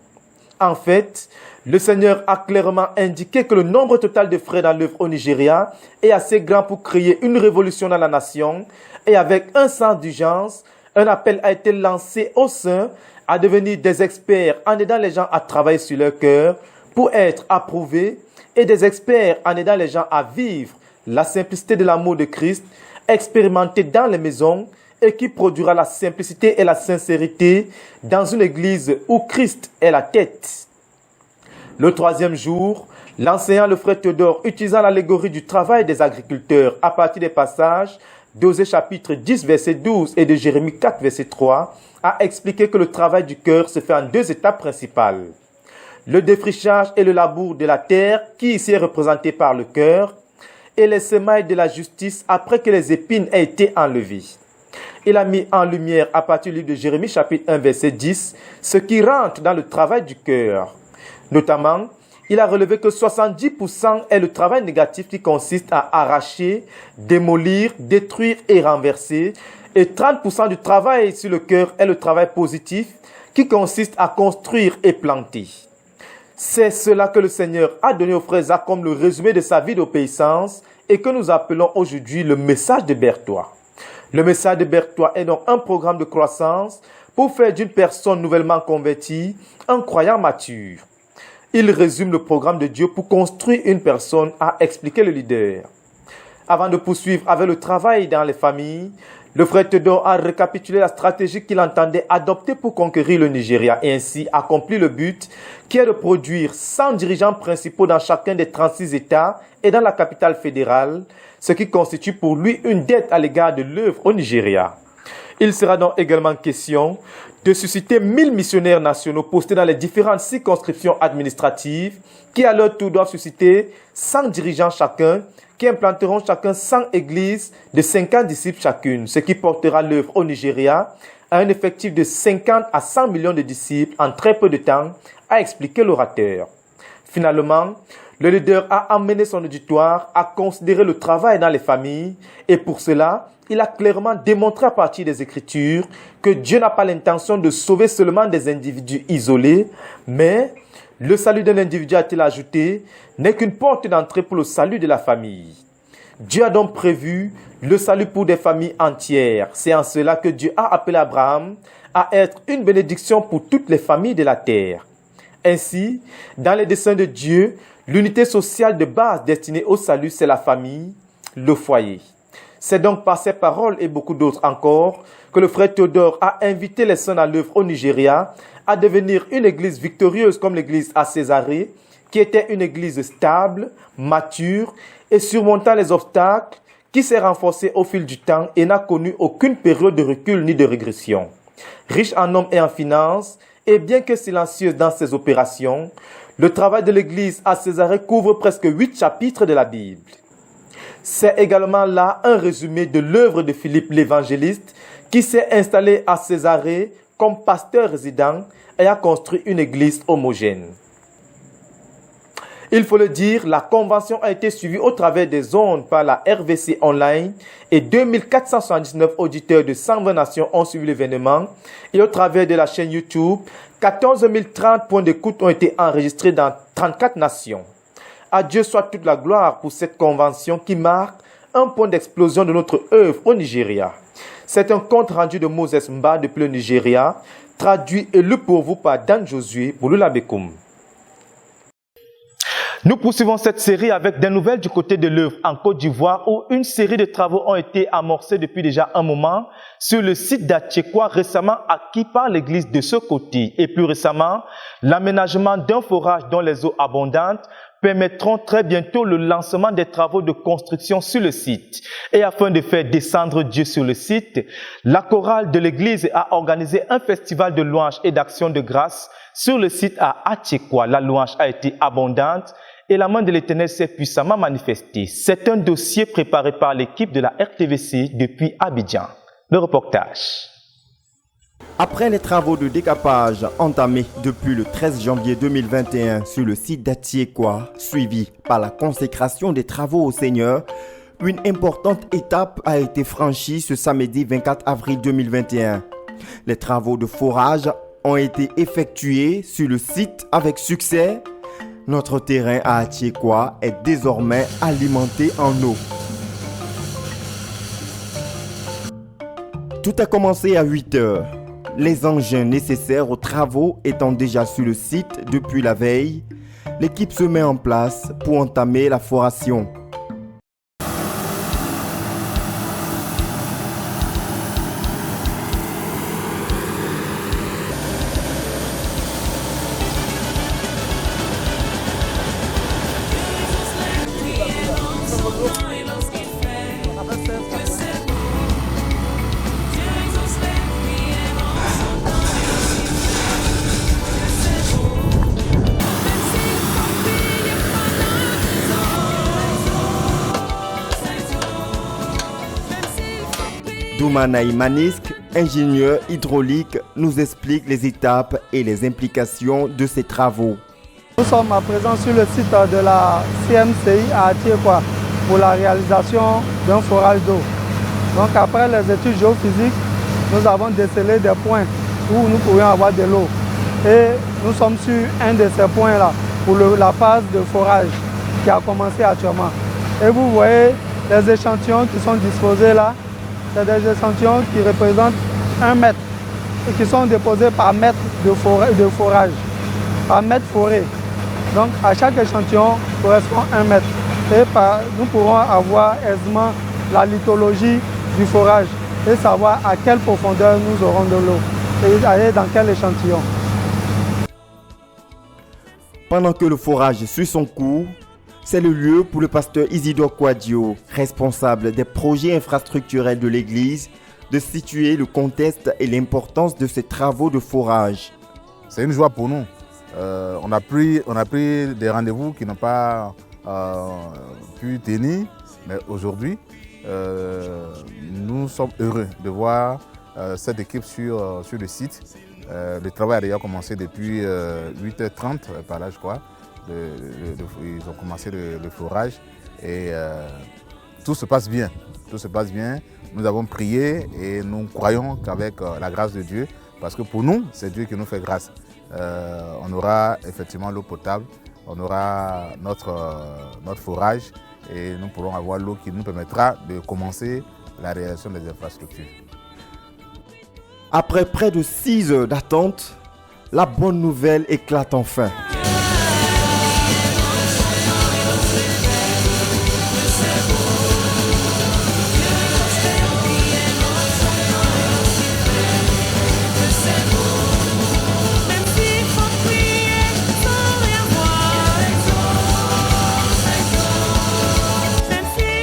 S1: En fait, le Seigneur a clairement indiqué que le nombre total de frères dans l'œuvre au Nigeria est assez grand pour créer une révolution dans la nation, et avec un sens d'urgence, un appel a été lancé aux saints à devenir des experts en aidant les gens à travailler sur leur cœur pour être approuvés, et des experts en aidant les gens à vivre la simplicité de l'amour de Christ, expérimentée dans les maisons, et qui produira la simplicité et la sincérité dans une église où Christ est la tête. Le troisième jour, l'enseignant le frère Théodore, utilisant l'allégorie du travail des agriculteurs à partir des passages d'Osée chapitre 10 verset 12 et de Jérémie 4 verset 3, a expliqué que le travail du cœur se fait en deux étapes principales. Le défrichage et le labour de la terre, qui ici est représenté par le cœur, et les semailles de la justice après que les épines aient été enlevées. Il a mis en lumière à partir du livre de Jérémie chapitre 1 verset 10 ce qui rentre dans le travail du cœur. Notamment, il a relevé que 70% est le travail négatif qui consiste à arracher, démolir, détruire et renverser, et 30% du travail sur le cœur est le travail positif qui consiste à construire et planter. C'est cela que le Seigneur a donné aux frères Zach comme le résumé de sa vie d'obéissance et que nous appelons aujourd'hui le message de Berthois. Le message de Berthois est donc un programme de croissance pour faire d'une personne nouvellement convertie un croyant mature. Il résume le programme de Dieu pour construire une personne, a expliqué le leader. Avant de poursuivre avec le travail dans les familles, le frère Théodore a récapitulé la stratégie qu'il entendait adopter pour conquérir le Nigeria et ainsi accomplir le but qui est de produire 100 dirigeants principaux dans chacun des 36 États et dans la capitale fédérale, ce qui constitue pour lui une dette à l'égard de l'œuvre au Nigeria. Il sera donc également question de susciter 1000 missionnaires nationaux postés dans les différentes circonscriptions administratives qui à leur tour doivent susciter 100 dirigeants chacun qui implanteront chacun 100 églises de 50 disciples chacune, ce qui portera l'œuvre au Nigeria à un effectif de 50 à 100 millions de disciples en très peu de temps, a expliqué l'orateur. Finalement, le leader a amené son auditoire à considérer le travail dans les familles et pour cela, il a clairement démontré à partir des Écritures que Dieu n'a pas l'intention de sauver seulement des individus isolés, mais le salut d'un individu, a-t-il ajouté, n'est qu'une porte d'entrée pour le salut de la famille. Dieu a donc prévu le salut pour des familles entières. C'est en cela que Dieu a appelé Abraham à être une bénédiction pour toutes les familles de la terre. Ainsi, dans les desseins de Dieu, l'unité sociale de base destinée au salut, c'est la famille, le foyer. C'est donc par ces paroles et beaucoup d'autres encore que le frère Théodore a invité les saints à l'œuvre au Nigeria à devenir une église victorieuse comme l'église à Césarée, qui était une église stable, mature et surmontant les obstacles, qui s'est renforcée au fil du temps et n'a connu aucune période de recul ni de régression. Riche en hommes et en finances, et bien que silencieuse dans ses opérations, le travail de l'église à Césarée couvre presque 8 chapitres de la Bible. C'est également là un résumé de l'œuvre de Philippe l'évangéliste qui s'est installé à Césarée comme pasteur résident et a construit une église homogène. Il faut le dire, la convention a été suivie au travers des ondes par la RVC Online et 2479 auditeurs de 120 nations ont suivi l'événement et au travers de la chaîne YouTube, 14 030 points d'écoute ont été enregistrés dans 34 nations. À Dieu soit toute la gloire pour cette convention qui marque un point d'explosion de notre œuvre au Nigeria. C'est un compte rendu de Moses Mba depuis le Nigeria, traduit et lu pour vous par Dan Josué Boulou-Labekoum. Nous poursuivons cette série avec des nouvelles du côté de l'œuvre en Côte d'Ivoire où une série de travaux ont été amorcés depuis déjà un moment sur le site d'Atchekwa récemment acquis par l'église de ce côté et plus récemment l'aménagement d'un forage dont les eaux abondantes permettront très bientôt le lancement des travaux de construction sur le site. Et afin de faire descendre Dieu sur le site, la chorale de l'église a organisé un festival de louanges et d'action de grâce sur le site à Attiékwa. La louange a été abondante et la main de l'Éternel s'est puissamment manifestée. C'est un dossier préparé par l'équipe de la RTVC depuis Abidjan. Le reportage.
S12: Après les travaux de décapage entamés depuis le 13 janvier 2021 sur le site d'Attiékwa, suivi par la consécration des travaux au Seigneur, une importante étape a été franchie ce samedi 24 avril 2021. Les travaux de forage ont été effectués sur le site avec succès. Notre terrain à Attiékwa est désormais alimenté en eau. Tout a commencé à 8 heures. Les engins nécessaires aux travaux étant déjà sur le site depuis la veille, l'équipe se met en place pour entamer la foration. Doumanaï Manisk, ingénieur hydraulique, nous explique les étapes et les implications de ces travaux.
S13: Nous sommes à présent sur le site de la CMCI à Attiékwa pour la réalisation d'un forage d'eau. Donc après les études géophysiques, nous avons décelé des points où nous pourrions avoir de l'eau. Et nous sommes sur un de ces points-là pour la phase de forage qui a commencé actuellement. Et vous voyez les échantillons qui sont disposés là. C'est des échantillons qui représentent 1 mètre et qui sont déposés par mètre de forage, par mètre foré. Donc à chaque échantillon correspond 1 mètre. Et nous pourrons avoir aisément la lithologie du forage et savoir à quelle profondeur nous aurons de l'eau et aller dans quel échantillon.
S12: Pendant que le forage suit son cours, c'est le lieu pour le pasteur Isidore Kouadio, responsable des projets infrastructurels de l'église, de situer le contexte et l'importance de ces travaux de forage.
S14: C'est une joie pour nous. On a pris des rendez-vous qui n'ont pas pu tenir, mais aujourd'hui, nous sommes heureux de voir cette équipe sur le site. Le travail a déjà commencé depuis 8h30, par là je crois. Ils ont commencé le forage et tout se passe bien. Tout se passe bien. Nous avons prié et nous croyons qu'avec la grâce de Dieu, parce que pour nous, c'est Dieu qui nous fait grâce. On aura effectivement l'eau potable, on aura notre forage et nous pourrons avoir l'eau qui nous permettra de commencer la réalisation des infrastructures.
S12: Après près de 6 heures d'attente, la bonne nouvelle éclate enfin.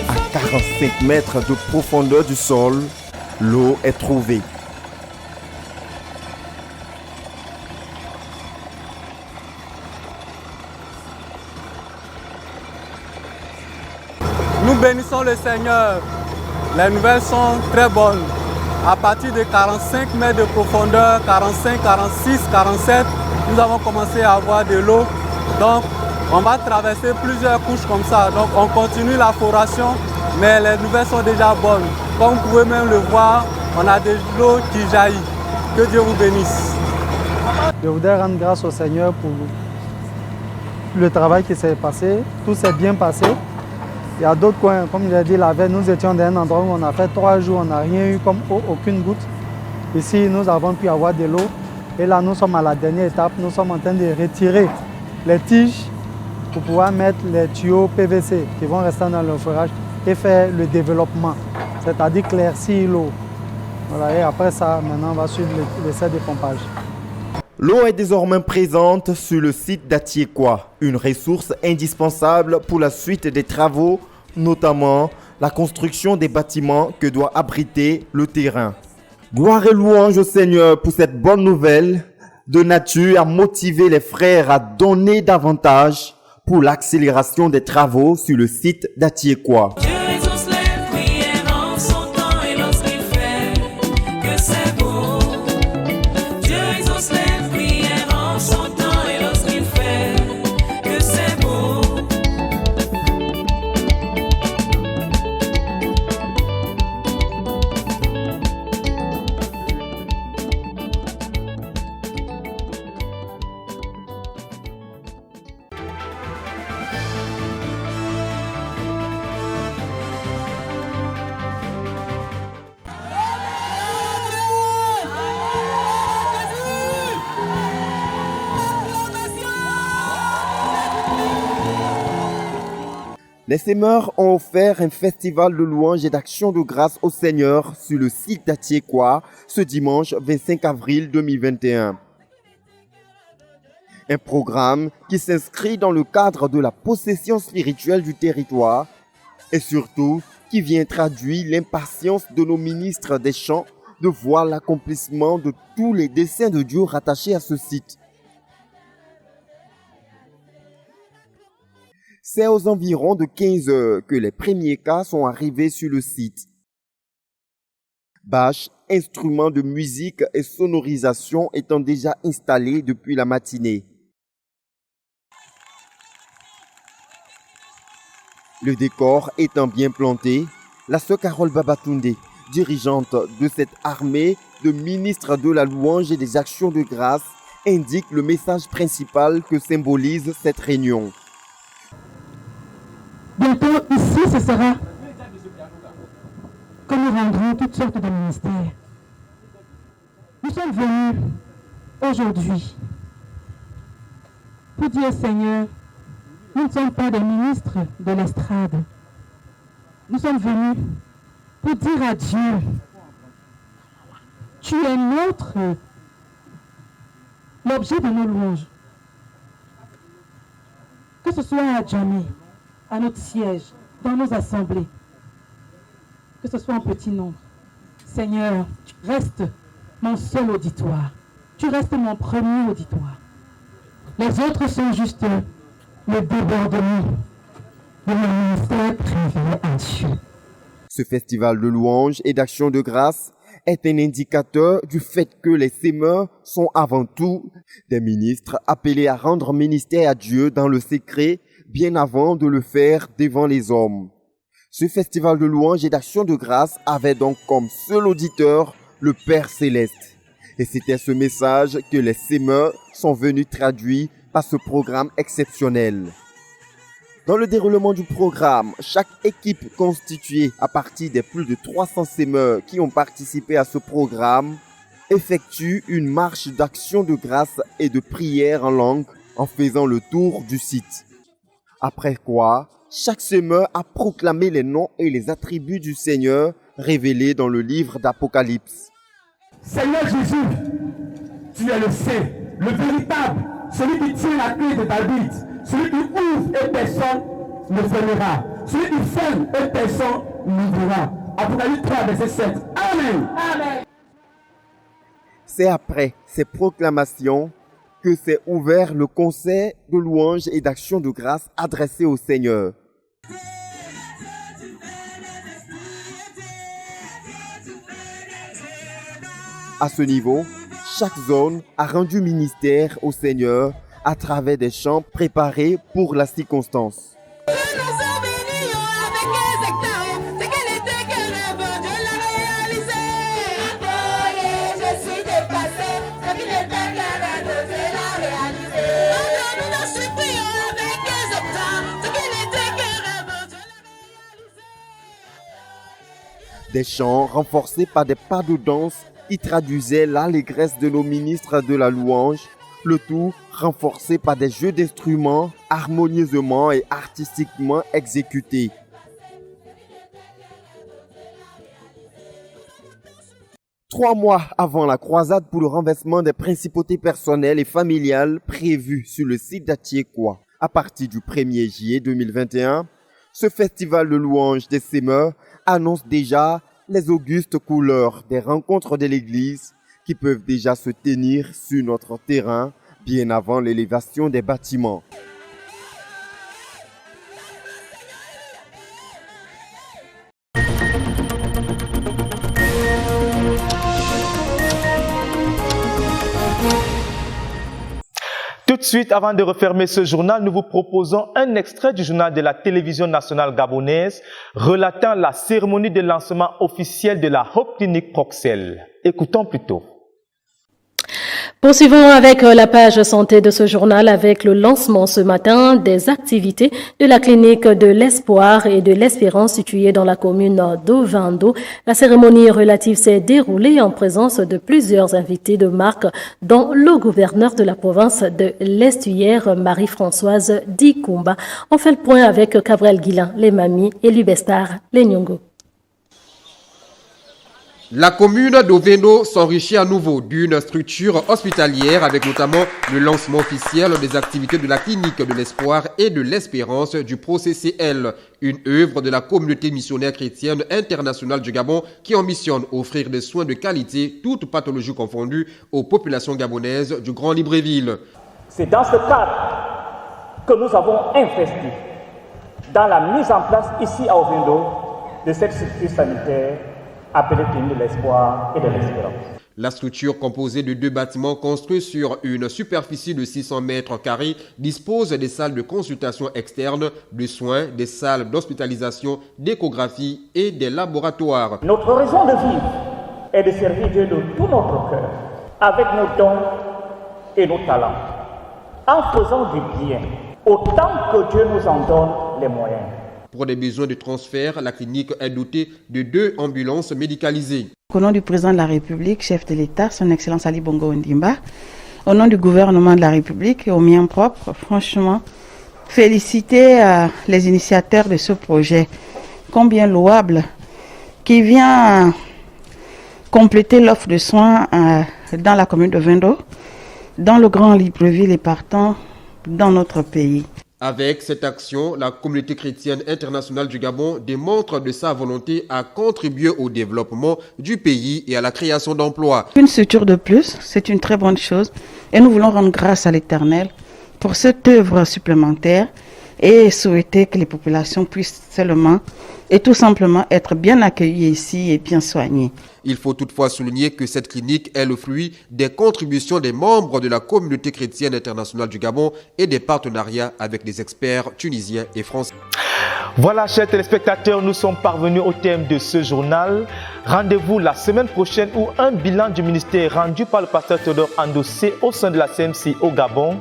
S12: À 45 mètres de profondeur du sol, l'eau est trouvée.
S13: Nous bénissons le Seigneur. Les nouvelles sont très bonnes. À partir de 45 mètres de profondeur, 45, 46, 47, nous avons commencé à avoir de l'eau. Donc, on va traverser plusieurs couches comme ça. Donc, on continue la foration, mais les nouvelles sont déjà bonnes. Comme vous pouvez même le voir, on a de l'eau qui jaillit. Que Dieu vous bénisse. Je voudrais rendre grâce au Seigneur pour le travail qui s'est passé. Tout s'est bien passé. Il y a d'autres coins, comme il a dit la veille, nous étions dans un endroit où on a fait 3 jours, on n'a rien eu comme eau, aucune goutte. Ici, nous avons pu avoir de l'eau. Et là, nous sommes à la dernière étape. Nous sommes en train de retirer les tiges pour pouvoir mettre les tuyaux PVC qui vont rester dans le forage et faire le développement, c'est-à-dire claircir l'eau. Voilà, et après ça, maintenant, on va suivre l'essai de pompage.
S12: L'eau est désormais présente sur le site d'Atiekwa, une ressource indispensable pour la suite des travaux, notamment la construction des bâtiments que doit abriter le terrain. Gloire et louange au Seigneur pour cette bonne nouvelle de nature à motiver les frères à donner davantage pour l'accélération des travaux sur le site d'Atiekwa. Les Semeurs ont offert un festival de louanges et d'action de grâce au Seigneur sur le site d'Atiekwa ce dimanche 25 avril 2021. Un programme qui s'inscrit dans le cadre de la possession spirituelle du territoire et surtout qui vient traduire l'impatience de nos ministres des champs de voir l'accomplissement de tous les desseins de Dieu rattachés à ce site. C'est aux environs de 15 heures que les premiers cas sont arrivés sur le site. Bâches, instruments de musique et sonorisation étant déjà installés depuis la matinée. Le décor étant bien planté, la sœur Carole Babatunde, dirigeante de cette armée de ministres de la louange et des actions de grâce, indique le message principal que symbolise cette réunion.
S15: Bientôt, ici, ce sera que nous rendrons toutes sortes de ministères. Nous sommes venus aujourd'hui pour dire, Seigneur, nous ne sommes pas des ministres de l'estrade. Nous sommes venus pour dire à Dieu, tu es l'objet de nos louanges. Que ce soit à Djamé, à notre siège, dans nos assemblées, que ce soit en petit nombre. Seigneur, tu restes mon seul auditoire. Tu restes mon premier auditoire. Les autres sont juste le débordement de mon ministère privé à Dieu.
S12: Ce festival de louanges et d'action de grâce est un indicateur du fait que les Semeurs sont avant tout des ministres appelés à rendre ministère à Dieu dans le secret bien avant de le faire devant les hommes. Ce festival de louanges et d'action de grâce avait donc comme seul auditeur le Père Céleste. Et c'était ce message que les Semeurs sont venus traduire par ce programme exceptionnel. Dans le déroulement du programme, chaque équipe constituée à partir des plus de 300 Semeurs qui ont participé à ce programme effectue une marche d'action de grâce et de prière en langue en faisant le tour du site. Après quoi, chaque semeur a proclamé les noms et les attributs du Seigneur révélés dans le livre d'Apocalypse.
S16: Seigneur Jésus, tu es le saint, le véritable, celui qui tient la clé de David, celui qui ouvre et personne ne fermera, celui qui ferme et personne n'ouvrira. Apocalypse 3, verset 7. Amen. Amen.
S12: C'est après ces proclamations que s'est ouvert le concert de louanges et d'action de grâce adressé au Seigneur. À ce niveau, chaque zone a rendu ministère au Seigneur à travers des chants préparés pour la circonstance. Des chants renforcés par des pas de danse qui traduisaient l'allégresse de nos ministres de la louange, le tout renforcé par des jeux d'instruments harmonieusement et artistiquement exécutés. 3 mois avant la croisade pour le renversement des principautés personnelles et familiales prévues sur le site d'Atiekwa. À partir du 1er juillet 2021, ce festival de louanges des Semeurs annonce déjà les augustes couleurs des rencontres de l'Église qui peuvent déjà se tenir sur notre terrain bien avant l'élévation des bâtiments.
S1: Tout de suite, avant de refermer ce journal, nous vous proposons un extrait du journal de la télévision nationale gabonaise relatant la cérémonie de lancement officiel de la Hope Clinic Proxel. Écoutons plutôt.
S17: Poursuivons avec la page santé de ce journal avec le lancement ce matin des activités de la clinique de l'Espoir et de l'Espérance située dans la commune d'Ovando. La cérémonie relative s'est déroulée en présence de plusieurs invités de marque, dont le gouverneur de la province de l'Estuaire, Marie-Françoise Dikumba. On fait le point avec Gabriel Guillain, les mamies et Lubestar, les Nyongo.
S18: La commune d'Ovendo s'enrichit à nouveau d'une structure hospitalière avec notamment le lancement officiel des activités de la clinique de l'Espoir et de l'Espérance du ProCCL, une œuvre de la communauté missionnaire chrétienne internationale du Gabon qui ambitionne offrir des soins de qualité, toutes pathologies confondues, aux populations gabonaises du Grand Libreville.
S19: C'est dans ce cadre que nous avons investi dans la mise en place ici à Ovendo de cette structure sanitaire appelée Clinique de l'Espoir et de l'Espérance.
S18: La structure composée de 2 bâtiments construits sur une superficie de 600 mètres carrés dispose des salles de consultation externes, de soins, des salles d'hospitalisation, d'échographie et des laboratoires.
S19: Notre raison de vivre est de servir Dieu de tout notre cœur, avec nos dons et nos talents, en faisant du bien, autant que Dieu nous en donne les moyens.
S18: Pour des besoins de transfert, la clinique est dotée de 2 ambulances médicalisées.
S20: Au nom du président de la République, chef de l'État, son Excellence Ali Bongo Ondimba, au nom du gouvernement de la République et au mien propre, franchement, féliciter les initiateurs de ce projet, combien louable, qui vient compléter l'offre de soins dans la commune de Vendo, dans le Grand Libreville et partant dans notre pays.
S18: Avec cette action, la communauté chrétienne internationale du Gabon démontre de sa volonté à contribuer au développement du pays et à la création d'emplois.
S20: Une structure de plus, c'est une très bonne chose et nous voulons rendre grâce à l'Éternel pour cette œuvre supplémentaire et souhaiter que les populations puissent seulement et tout simplement être bien accueillies ici et bien soignées.
S18: Il faut toutefois souligner que cette clinique est le fruit des contributions des membres de la communauté chrétienne internationale du Gabon et des partenariats avec des experts tunisiens et français.
S1: Voilà, chers téléspectateurs, nous sommes parvenus au thème de ce journal. Rendez-vous la semaine prochaine où un bilan du ministère rendu par le pasteur Théodore Andossé au sein de la CMC au Gabon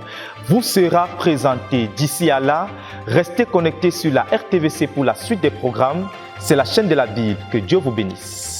S1: vous sera présenté. D'ici à là, restez connectés sur la RTVC pour la suite des programmes. C'est la chaîne de la Bible. Que Dieu vous bénisse.